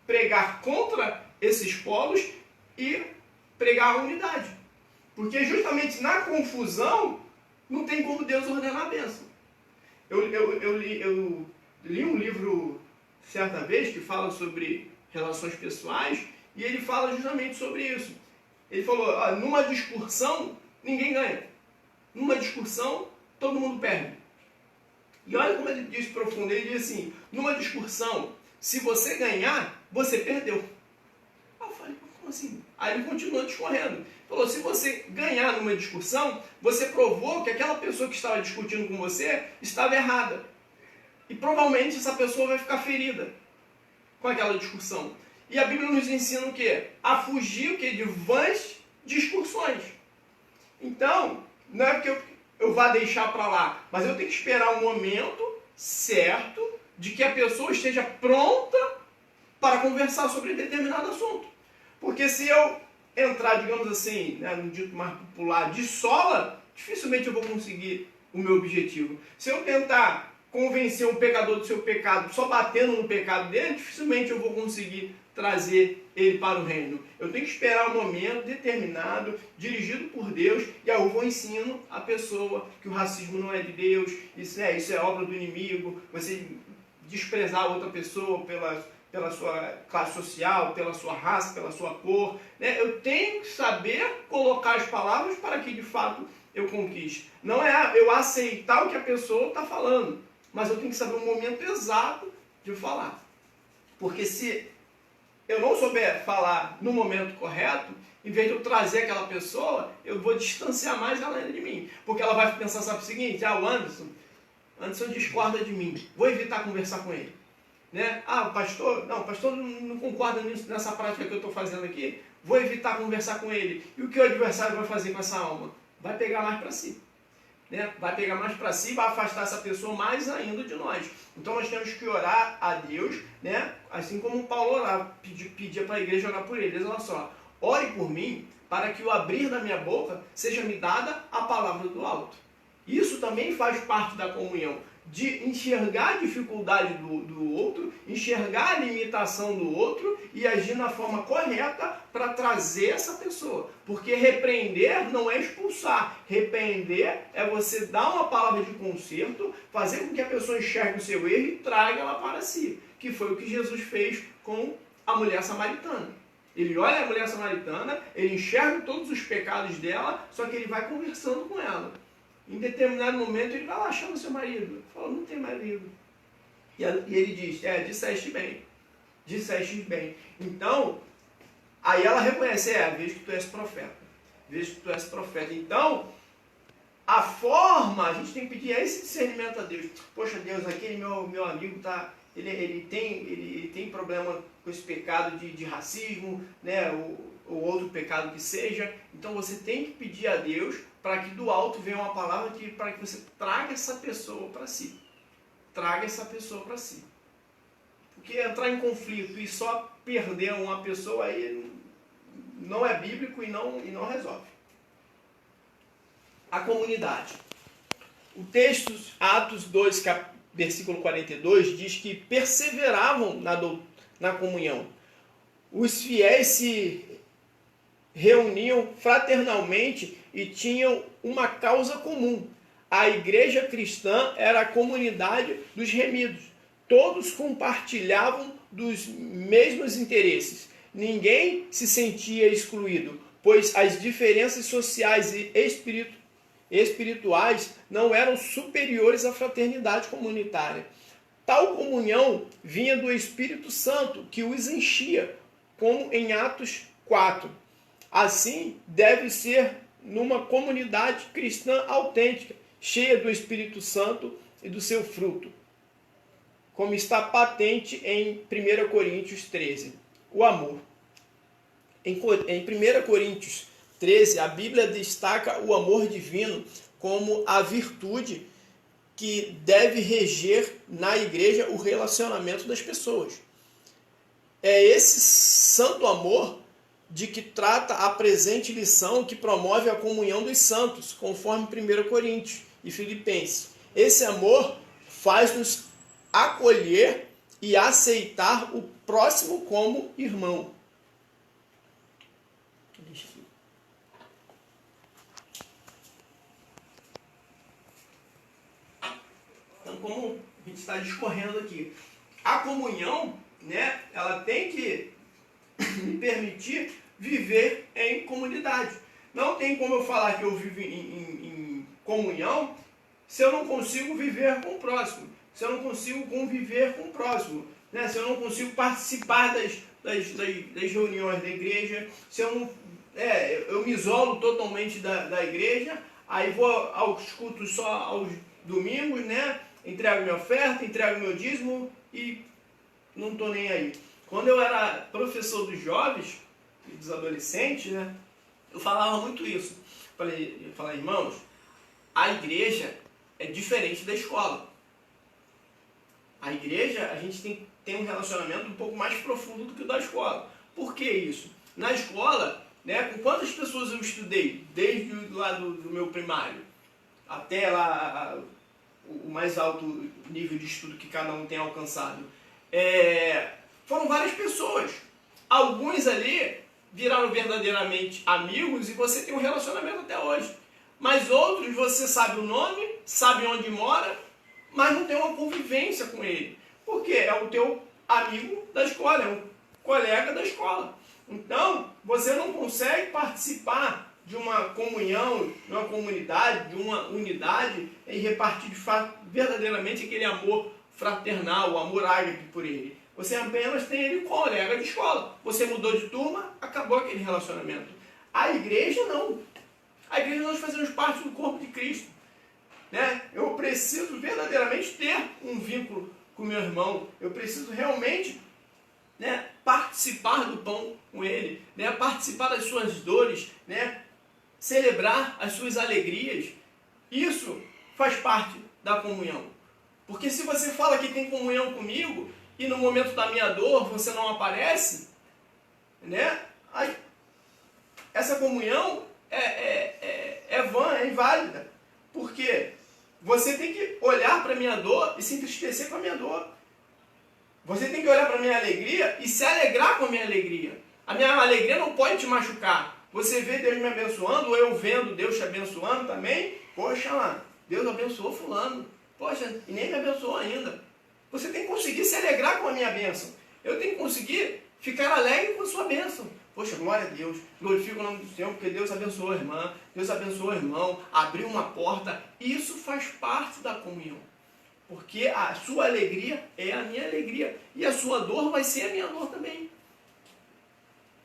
pregar contra esses polos e pregar a unidade. Porque justamente na confusão, não tem como Deus ordenar a bênção. Eu li um livro certa vez que fala sobre relações pessoais e ele fala justamente sobre isso. Ele falou, numa discussão, ninguém ganha. Numa discussão, todo mundo perde. E olha como ele diz profundo, ele diz assim, numa discussão, se você ganhar, você perdeu. Eu falei, como assim? Aí ele continuou discorrendo. Falou, se você ganhar numa discussão, você provou que aquela pessoa que estava discutindo com você estava errada. E provavelmente essa pessoa vai ficar ferida com aquela discussão. E a Bíblia nos ensina o quê? A fugir de vãs discussões. Então, não é porque eu vá deixar para lá, mas eu tenho que esperar um momento certo de que a pessoa esteja pronta para conversar sobre determinado assunto. Porque se eu entrar, digamos assim, no dito mais popular, de sola, dificilmente eu vou conseguir o meu objetivo. Se eu tentar convencer um pecador do seu pecado só batendo no pecado dele, dificilmente eu vou conseguir trazer ele para o reino. Eu tenho que esperar um momento determinado, dirigido por Deus, e aí eu vou ensino a pessoa que o racismo não é de Deus, isso é obra do inimigo, você desprezar outra pessoa pela sua classe social, pela sua raça, pela sua cor. Eu tenho que saber colocar as palavras para que de fato eu conquiste. Não é eu aceitar o que a pessoa está falando, mas eu tenho que saber o momento exato de falar. Porque se eu não souber falar no momento correto, em vez de eu trazer aquela pessoa, eu vou distanciar mais ela de mim. Porque ela vai pensar, sabe o seguinte, o Anderson discorda de mim, vou evitar conversar com ele. O pastor não concorda nessa prática que eu estou fazendo aqui, vou evitar conversar com ele. E o que o adversário vai fazer com essa alma? Vai pegar mais para si. Vai pegar mais para si, vai afastar essa pessoa mais ainda de nós. Então nós temos que orar a Deus, assim como Paulo orava, pedia para a igreja orar por eles. Olha só, ore por mim, para que o abrir da minha boca seja me dada a palavra do alto. Isso também faz parte da comunhão, de enxergar a dificuldade do outro, enxergar a limitação do outro e agir na forma correta para trazer essa pessoa. Porque repreender não é expulsar. Repreender é você dar uma palavra de conserto, fazer com que a pessoa enxergue o seu erro e traga ela para si. Que foi o que Jesus fez com a mulher samaritana. Ele olha a mulher samaritana, ele enxerga todos os pecados dela, só que ele vai conversando com ela. Em determinado momento ele vai lá, chama seu marido. Ele fala, não tem marido. E ele diz, disseste bem. Disseste bem. Então, aí ela reconhece, vejo que tu és profeta. Vejo que tu és profeta. Então, a forma, a gente tem que pedir esse discernimento a Deus. Poxa, Deus, aquele meu amigo ele tem problema com esse pecado de racismo, ou outro pecado que seja. Então você tem que pedir a Deus para que do alto venha uma palavra para que você traga essa pessoa para si. Traga essa pessoa para si. Porque entrar em conflito e só perder uma pessoa aí não é bíblico e não resolve. A comunidade. O texto, Atos 2, versículo 42, diz que perseveravam na comunhão. Os fiéis se reuniam fraternalmente e tinham uma causa comum. A igreja cristã era a comunidade dos remidos. Todos compartilhavam dos mesmos interesses. Ninguém se sentia excluído, pois as diferenças sociais e espirituais não eram superiores à fraternidade comunitária. Tal comunhão vinha do Espírito Santo, que os enchia, como em Atos 4. Assim, deve ser numa comunidade cristã autêntica, cheia do Espírito Santo e do seu fruto. como está patente em 1 Coríntios 13, o amor. Em 1 Coríntios 13, a Bíblia destaca o amor divino como a virtude que deve reger na igreja o relacionamento das pessoas. É esse santo amor de que trata a presente lição, que promove a comunhão dos santos, conforme 1 Coríntios e Filipenses. Esse amor faz-nos acolher e aceitar o próximo como irmão. Então, como a gente está discorrendo aqui, a comunhão, né, ela tem que me permitir viver em comunidade. Não tem como eu falar que eu vivo em comunhão se eu não consigo viver com o próximo, se eu não consigo conviver com o próximo, né? Se eu não consigo participar das reuniões da igreja, se eu não eu me isolo totalmente da igreja, aí vou aos cultos só aos domingos, né? Entrego minha oferta, entrego meu dízimo e não estou nem aí. Quando eu era professor dos jovens e dos adolescentes, né, eu falava muito isso. Eu falei, irmãos, a igreja é diferente da escola. A igreja, a gente tem um relacionamento um pouco mais profundo do que o da escola. Por que isso? Na escola, né, com quantas pessoas eu estudei, desde lá do meu primário até lá o mais alto nível de estudo que cada um tem alcançado, foram várias pessoas. Alguns ali viraram verdadeiramente amigos e você tem um relacionamento até hoje. Mas outros você sabe o nome, sabe onde mora, mas não tem uma convivência com ele. Por quê? É o teu amigo da escola, é um colega da escola. Então, você não consegue participar de uma comunhão, de uma comunidade, de uma unidade e repartir de fato verdadeiramente aquele amor fraternal, o amor ágape por ele. Você apenas tem ele como colega de escola. Você mudou de turma, acabou aquele relacionamento. A igreja não. A igreja nós fazemos parte do corpo de Cristo. Né? Eu preciso verdadeiramente ter um vínculo com meu irmão. Eu preciso realmente, né, participar do pão com ele, né, participar das suas dores, né, celebrar as suas alegrias. Isso faz parte da comunhão. Porque se você fala que tem comunhão comigo e no momento da minha dor você não aparece, né, essa comunhão é vã, é inválida. Porque você tem que olhar para a minha dor e se entristecer com a minha dor. Você tem que olhar para a minha alegria e se alegrar com a minha alegria. A minha alegria não pode te machucar. Você vê Deus me abençoando, ou eu vendo Deus te abençoando também. Poxa, lá, Deus abençoou fulano. Poxa, e nem me abençoou ainda. Você tem que conseguir se alegrar com a minha bênção. Eu tenho que conseguir ficar alegre com a sua bênção. Poxa, glória a Deus, glorifico o nome do Senhor, porque Deus abençoou a irmã, Deus abençoou o irmão, abriu uma porta. Isso faz parte da comunhão. Porque a sua alegria é a minha alegria. E a sua dor vai ser a minha dor também.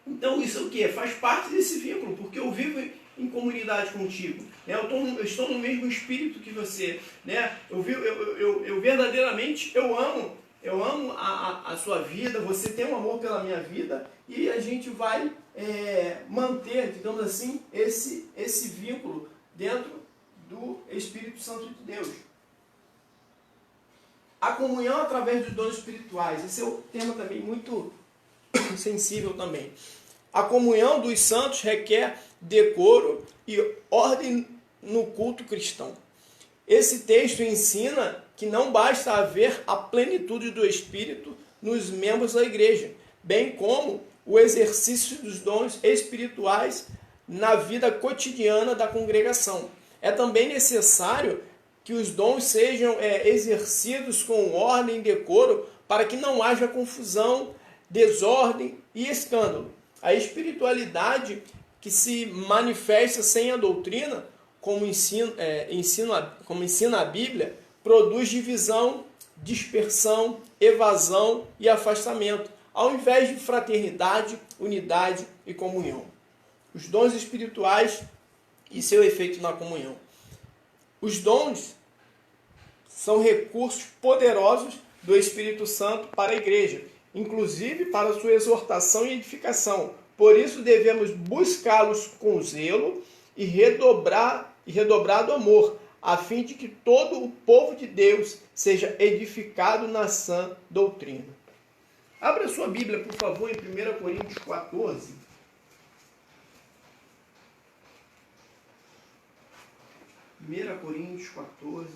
Então isso é o quê? Faz parte desse vínculo, porque eu vivo em comunidade contigo. Né? Eu estou no mesmo espírito que você. Né? Eu verdadeiramente amo a sua vida, você tem um amor pela minha vida e a gente vai manter, digamos assim, esse vínculo dentro do Espírito Santo de Deus. A comunhão através dos dons espirituais. Esse é um tema também muito sensível também. A comunhão dos santos requer decoro e ordem no culto cristão. Esse texto ensina que não basta haver a plenitude do Espírito nos membros da igreja, bem como o exercício dos dons espirituais na vida cotidiana da congregação. É também necessário que os dons sejam exercidos com ordem e decoro para que não haja confusão, desordem e escândalo. A espiritualidade que se manifesta sem a doutrina, como ensina a Bíblia, produz divisão, dispersão, evasão e afastamento, ao invés de fraternidade, unidade e comunhão. Os dons espirituais e seu efeito na comunhão. Os dons são recursos poderosos do Espírito Santo para a igreja, inclusive para sua exortação e edificação. Por isso devemos buscá-los com zelo e redobrado amor, a fim de que todo o povo de Deus seja edificado na sã doutrina. Abra sua Bíblia, por favor, em 1 Coríntios 14. 1 Coríntios 14.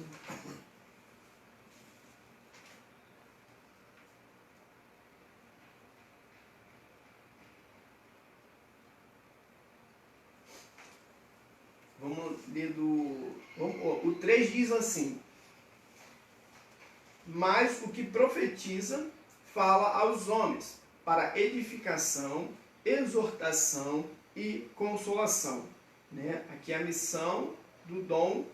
Vamos ler o 3 diz assim: mas o que profetiza fala aos homens para edificação, exortação e consolação. Né? Aqui é a missão do dom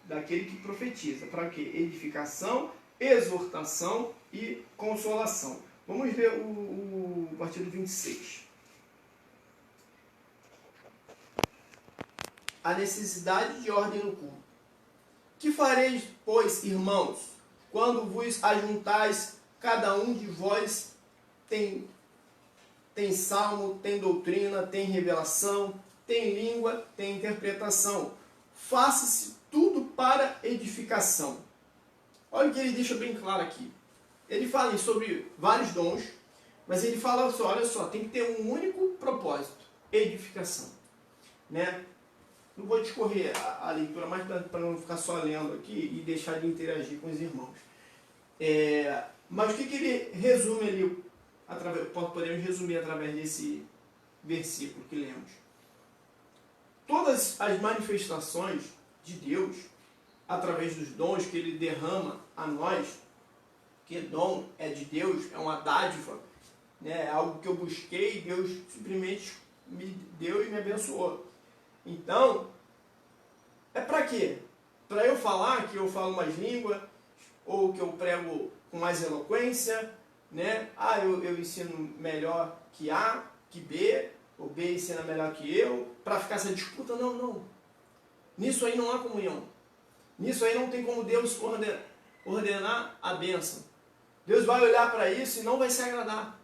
daquele que profetiza. Para quê? Edificação, exortação e consolação. Vamos ver o versículo 26. A necessidade de ordem no culto. Que fareis, pois, irmãos, quando vos ajuntais, cada um de vós tem salmo, tem doutrina, tem revelação, tem língua, tem interpretação. Faça-se tudo para edificação. Olha o que ele deixa bem claro aqui. Ele fala sobre vários dons, mas ele fala só, olha só, tem que ter um único propósito, edificação. Né? Não vou discorrer a leitura, mas para não ficar só lendo aqui e deixar de interagir com os irmãos. Mas o que ele resume ali, podemos resumir através desse versículo que lemos. Todas as manifestações de Deus, através dos dons que Ele derrama a nós, que dom é de Deus, é uma dádiva, né? É algo que eu busquei e Deus simplesmente me deu e me abençoou. Então, é para quê? Para eu falar que eu falo mais língua, ou que eu prego com mais eloquência, né? Eu ensino melhor que A, que B, o B ensina melhor que eu, para ficar essa disputa? Não. Nisso aí não há comunhão. Nisso aí não tem como Deus ordenar a bênção. Deus vai olhar para isso e não vai se agradar.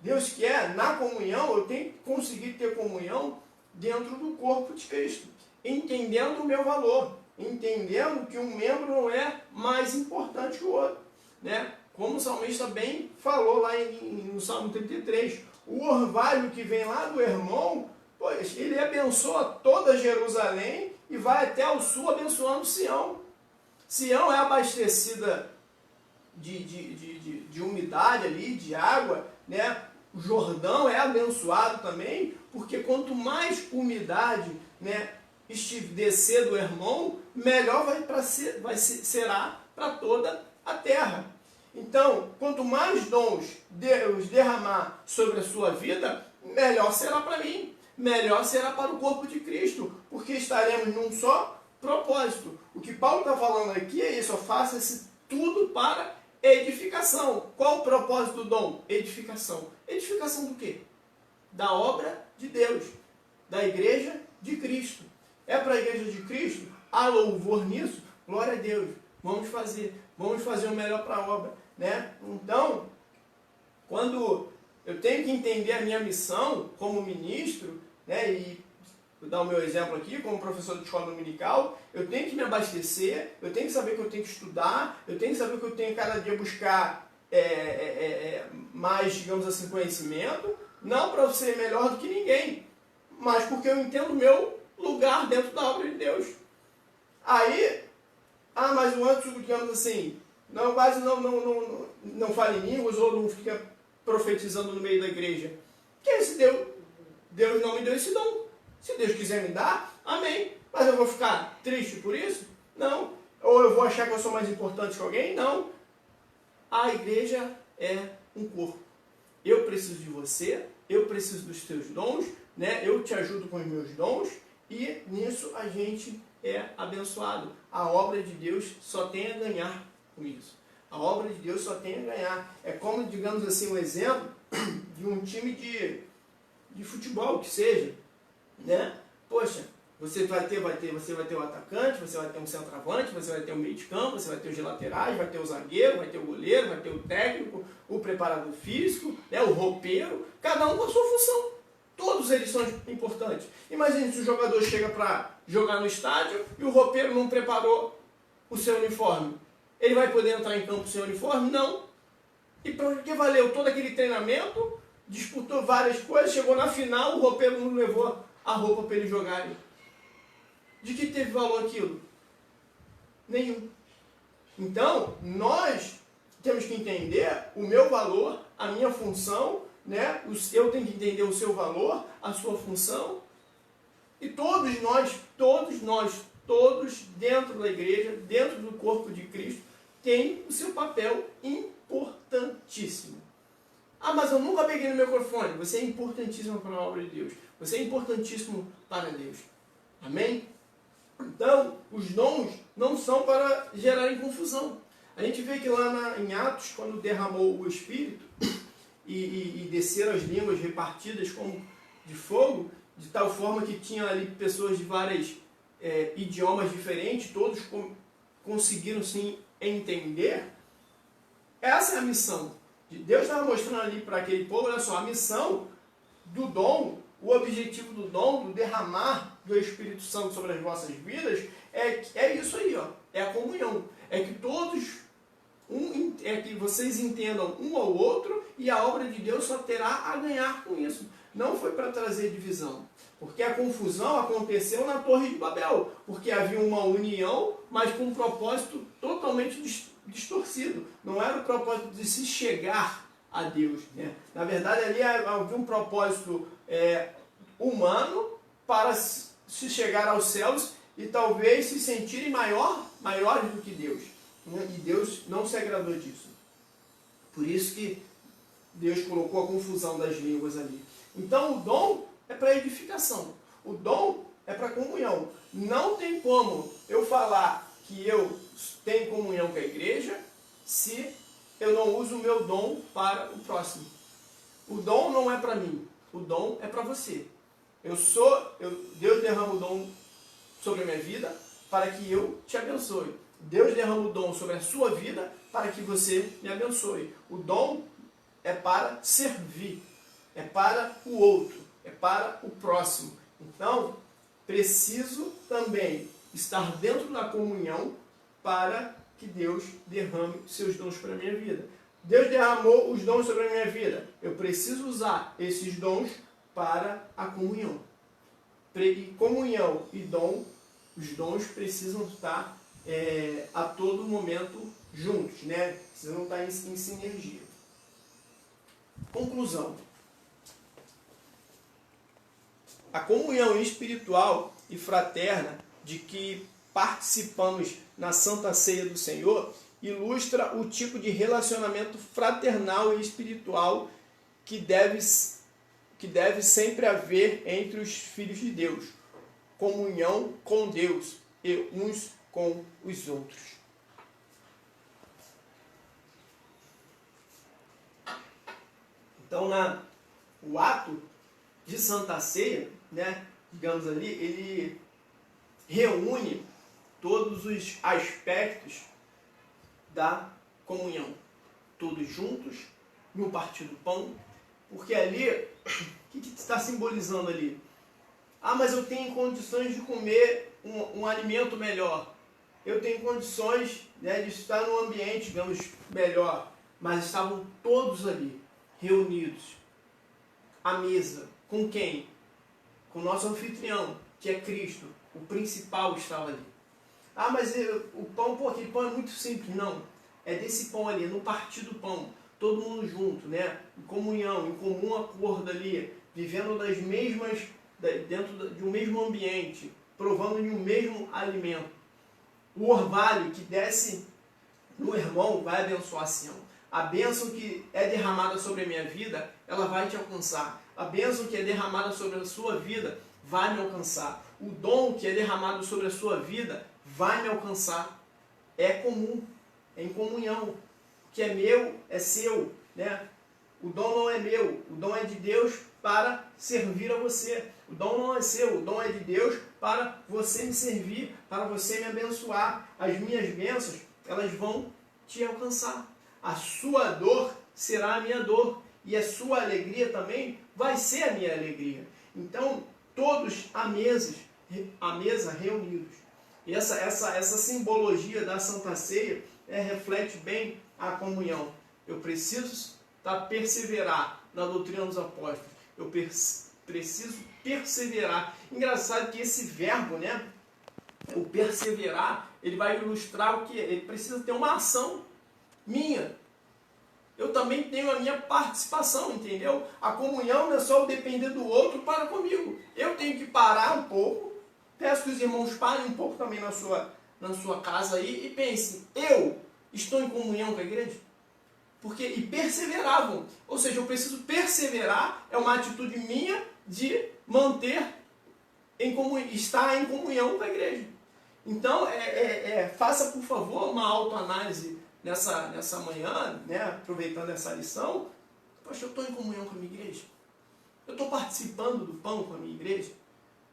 Deus quer, na comunhão, eu tenho que conseguir ter comunhão dentro do corpo de Cristo, entendendo o meu valor, entendendo que um membro não é mais importante que o outro. Né? Como o salmista bem falou lá no Salmo 33, o orvalho que vem lá do Hermon, pois ele abençoa toda Jerusalém e vai até o sul abençoando Sião. Sião é abastecida de umidade ali, de água, né? O Jordão é abençoado também, porque quanto mais umidade, né, descer do Hermon, melhor será para toda a terra. Então, quanto mais dons Deus derramar sobre a sua vida, melhor será para mim, melhor será para o corpo de Cristo, porque estaremos num só propósito. O que Paulo está falando aqui é isso, faça-se tudo para edificação. Qual o propósito do dom? Edificação. Edificação do quê? Da obra de Deus, da igreja de Cristo. É para a igreja de Cristo? Há louvor nisso? Glória a Deus. Vamos fazer o melhor para a obra. Né? Então, quando eu tenho que entender a minha missão como ministro, né, e vou dar o meu exemplo aqui, como professor de escola dominical, eu tenho que me abastecer, eu tenho que saber que eu tenho que estudar, eu tenho que saber que eu tenho cada dia buscar mais, digamos assim, conhecimento, não para ser melhor do que ninguém, mas porque eu entendo o meu lugar dentro da obra de Deus. Aí, mas o outro, digamos assim, quase não fala em línguas ou não fica profetizando no meio da igreja. Que esse Deus não me deu esse dom. Se Deus quiser me dar, amém. Mas eu vou ficar triste por isso? Não. Ou eu vou achar que eu sou mais importante que alguém? Não. A igreja é um corpo. Eu preciso de você, eu preciso dos teus dons, né? Eu te ajudo com os meus dons e nisso a gente é abençoado. A obra de Deus só tem a ganhar com isso. A obra de Deus só tem a ganhar. É como, digamos assim, um exemplo de um time de futebol, que seja. Né? Poxa, Você vai ter o atacante, você vai ter um centroavante, você vai ter um meio de campo, você vai ter os laterais, vai ter o zagueiro, vai ter o goleiro, vai ter o técnico, o preparador físico, né, o roupeiro, cada um com a sua função. Todos eles são importantes. Imagine se o jogador chega para jogar no estádio e o roupeiro não preparou o seu uniforme. Ele vai poder entrar em campo sem uniforme? Não. E para que valeu todo aquele treinamento, disputou várias coisas, chegou na final, o roupeiro não levou a roupa para ele jogarem. De que teve valor aquilo? Nenhum. Então, nós temos que entender o meu valor, a minha função, né? Eu tenho que entender o seu valor, a sua função. E todos dentro da igreja, dentro do corpo de Cristo, têm o seu papel importantíssimo. Ah, mas eu nunca peguei no microfone. Você é importantíssimo para a obra de Deus. Você é importantíssimo para Deus. Amém? Então, os dons não são para gerarem confusão. A gente vê que lá em Atos, quando derramou o Espírito e desceram as línguas repartidas como de fogo, de tal forma que tinha ali pessoas de vários idiomas diferentes, todos conseguiram se entender. Essa é a missão. Deus estava mostrando ali para aquele povo, olha só, a missão do dom, o objetivo do dom, do derramar do Espírito Santo sobre as vossas vidas, é isso aí, ó, é a comunhão. É que que vocês entendam um ao outro e a obra de Deus só terá a ganhar com isso. Não foi para trazer divisão. Porque a confusão aconteceu na Torre de Babel. Porque havia uma união, mas com um propósito totalmente distorcido. Não era o propósito de se chegar a Deus, né? Na verdade, ali havia um propósito humano para se chegar aos céus e talvez se sentirem maiores do que Deus. Né? E Deus não se agradou disso. Por isso que Deus colocou a confusão das línguas ali. Então, o dom é para edificação. O dom é para comunhão. Não tem como eu falar que eu tenho comunhão com a igreja se eu não uso o meu dom para o próximo. O dom não é para mim. O dom é para você. Deus derrama o dom sobre a minha vida para que eu te abençoe. Deus derrama o dom sobre a sua vida para que você me abençoe. O dom é para servir, é para o outro, é para o próximo. Então, preciso também estar dentro da comunhão para que Deus derrame seus dons para a minha vida. Deus derramou os dons sobre a minha vida. Eu preciso usar esses dons para a comunhão. E comunhão e dom, os dons precisam estar a todo momento juntos, né? Precisam estar em sinergia. Conclusão. A comunhão espiritual e fraterna de que participamos na Santa Ceia do Senhor ilustra o tipo de relacionamento fraternal e espiritual que deve sempre haver entre os filhos de Deus. Comunhão com Deus e uns com os outros. Então, o ato de Santa Ceia, né, digamos ali, ele reúne todos os aspectos da comunhão. Todos juntos, no partir do pão, porque ali, o que está simbolizando ali? Ah, mas eu tenho condições de comer um alimento melhor. Eu tenho condições, né, de estar num ambiente, digamos, melhor. Mas estavam todos ali, reunidos, à mesa. Com quem? Com o nosso anfitrião, que é Cristo. O principal estava ali. Ah, mas o pão, aquele pão é muito simples. Não, é desse pão ali, no partir do pão. Todo mundo junto, né? Em comunhão, em comum acordo ali, vivendo dentro de um mesmo ambiente, provando de um mesmo alimento. O orvalho que desce no irmão vai abençoar Sião. A bênção que é derramada sobre a minha vida, ela vai te alcançar. A bênção que é derramada sobre a sua vida vai me alcançar. O dom que é derramado sobre a sua vida vai me alcançar. É comum, é em comunhão. O que é meu é seu, né? O dom não é meu, o dom é de Deus para servir a você. O dom não é seu, o dom é de Deus para você me servir, para você me abençoar. As minhas bênçãos, elas vão te alcançar. A sua dor será a minha dor e a sua alegria também vai ser a minha alegria. Então, todos à mesa reunidos. E essa simbologia da Santa Ceia reflete bem a comunhão. Eu preciso perseverar na doutrina dos apóstolos. Eu preciso perseverar. Engraçado que esse verbo, né, o perseverar, ele vai ilustrar o que? Ele precisa ter uma ação minha. Eu também tenho a minha participação, entendeu? A comunhão não é só eu depender do outro para comigo. Eu tenho que parar um pouco. Peço que os irmãos parem um pouco também na sua casa aí e pensem, eu estou em comunhão com a igreja? E perseveravam. Ou seja, eu preciso perseverar, é uma atitude minha de manter, estar em comunhão com a igreja. Então, faça por favor uma autoanálise nessa manhã, né, aproveitando essa lição. Poxa, eu estou em comunhão com a minha igreja? Eu estou participando do pão com a minha igreja?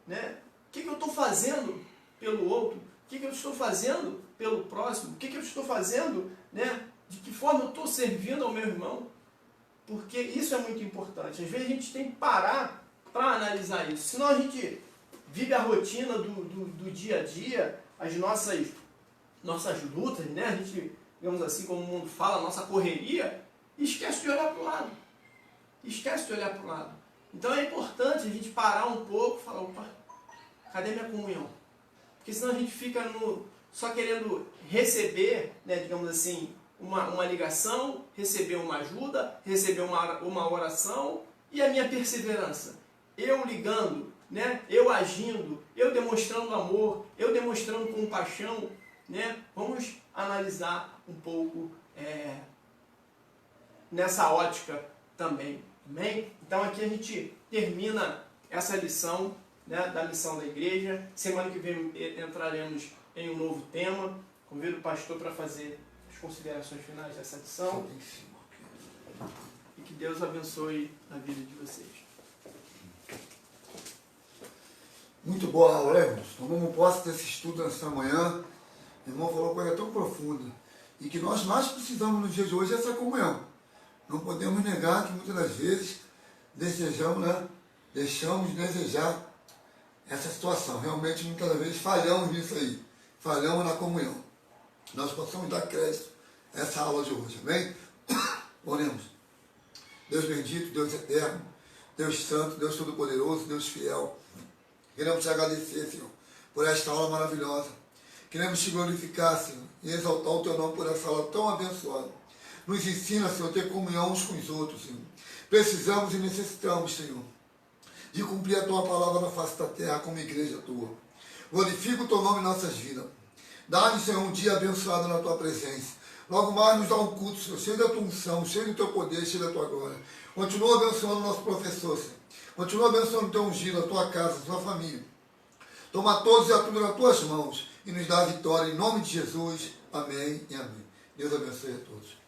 Né? O que eu estou fazendo pelo outro? O que eu estou fazendo pelo próximo? O que eu estou fazendo, né? De que forma eu estou servindo ao meu irmão? Porque isso é muito importante. Às vezes a gente tem que parar para analisar isso. Senão a gente vive a rotina do dia a dia, as nossas lutas, né? A gente, digamos assim, como o mundo fala, a nossa correria, e esquece de olhar para o lado. Esquece de olhar para o lado. Então é importante a gente parar um pouco e falar, opa, cadê minha comunhão? Porque senão a gente fica só querendo receber, né, digamos assim, uma ligação, receber uma ajuda, receber uma oração, e a minha perseverança. Eu ligando, né, eu agindo, eu demonstrando amor, eu demonstrando compaixão, né? Vamos analisar um pouco nessa ótica também. Amém? Então aqui a gente termina essa lição, né, da missão da igreja. Semana que vem entraremos em um novo tema. Convido o pastor para fazer as considerações finais dessa lição. E que Deus abençoe a vida de vocês. Muito boa aula, irmãos. Tomamos posse desse estudo nessa manhã. O irmão falou coisa tão profunda. E que nós mais precisamos nos dias de hoje é essa comunhão. Não podemos negar que muitas das vezes desejamos, né, deixamos de desejar essa situação. Realmente, muitas das vezes, falhamos nisso aí. Falhamos na comunhão. Nós possamos dar crédito a essa aula de hoje. Amém? Oremos. Deus bendito, Deus eterno, Deus santo, Deus todo-poderoso, Deus fiel. Queremos te agradecer, Senhor, por esta aula maravilhosa. Queremos te glorificar, Senhor, e exaltar o teu nome por essa aula tão abençoada. Nos ensina, Senhor, a ter comunhão uns com os outros, Senhor. Precisamos e necessitamos, Senhor, de cumprir a tua palavra na face da terra como igreja tua. Glorifica o teu nome em nossas vidas. Dá-nos, Senhor, um dia abençoado na tua presença. Logo mais nos dá um culto, Senhor, cheio da tua unção, cheio do teu poder, cheio da tua glória. Continua abençoando o nosso professor, Senhor. Continua abençoando o teu ungido, a tua casa, a tua família. Toma todos e a tudo nas tuas mãos e nos dá a vitória em nome de Jesus. Amém e amém. Deus abençoe a todos.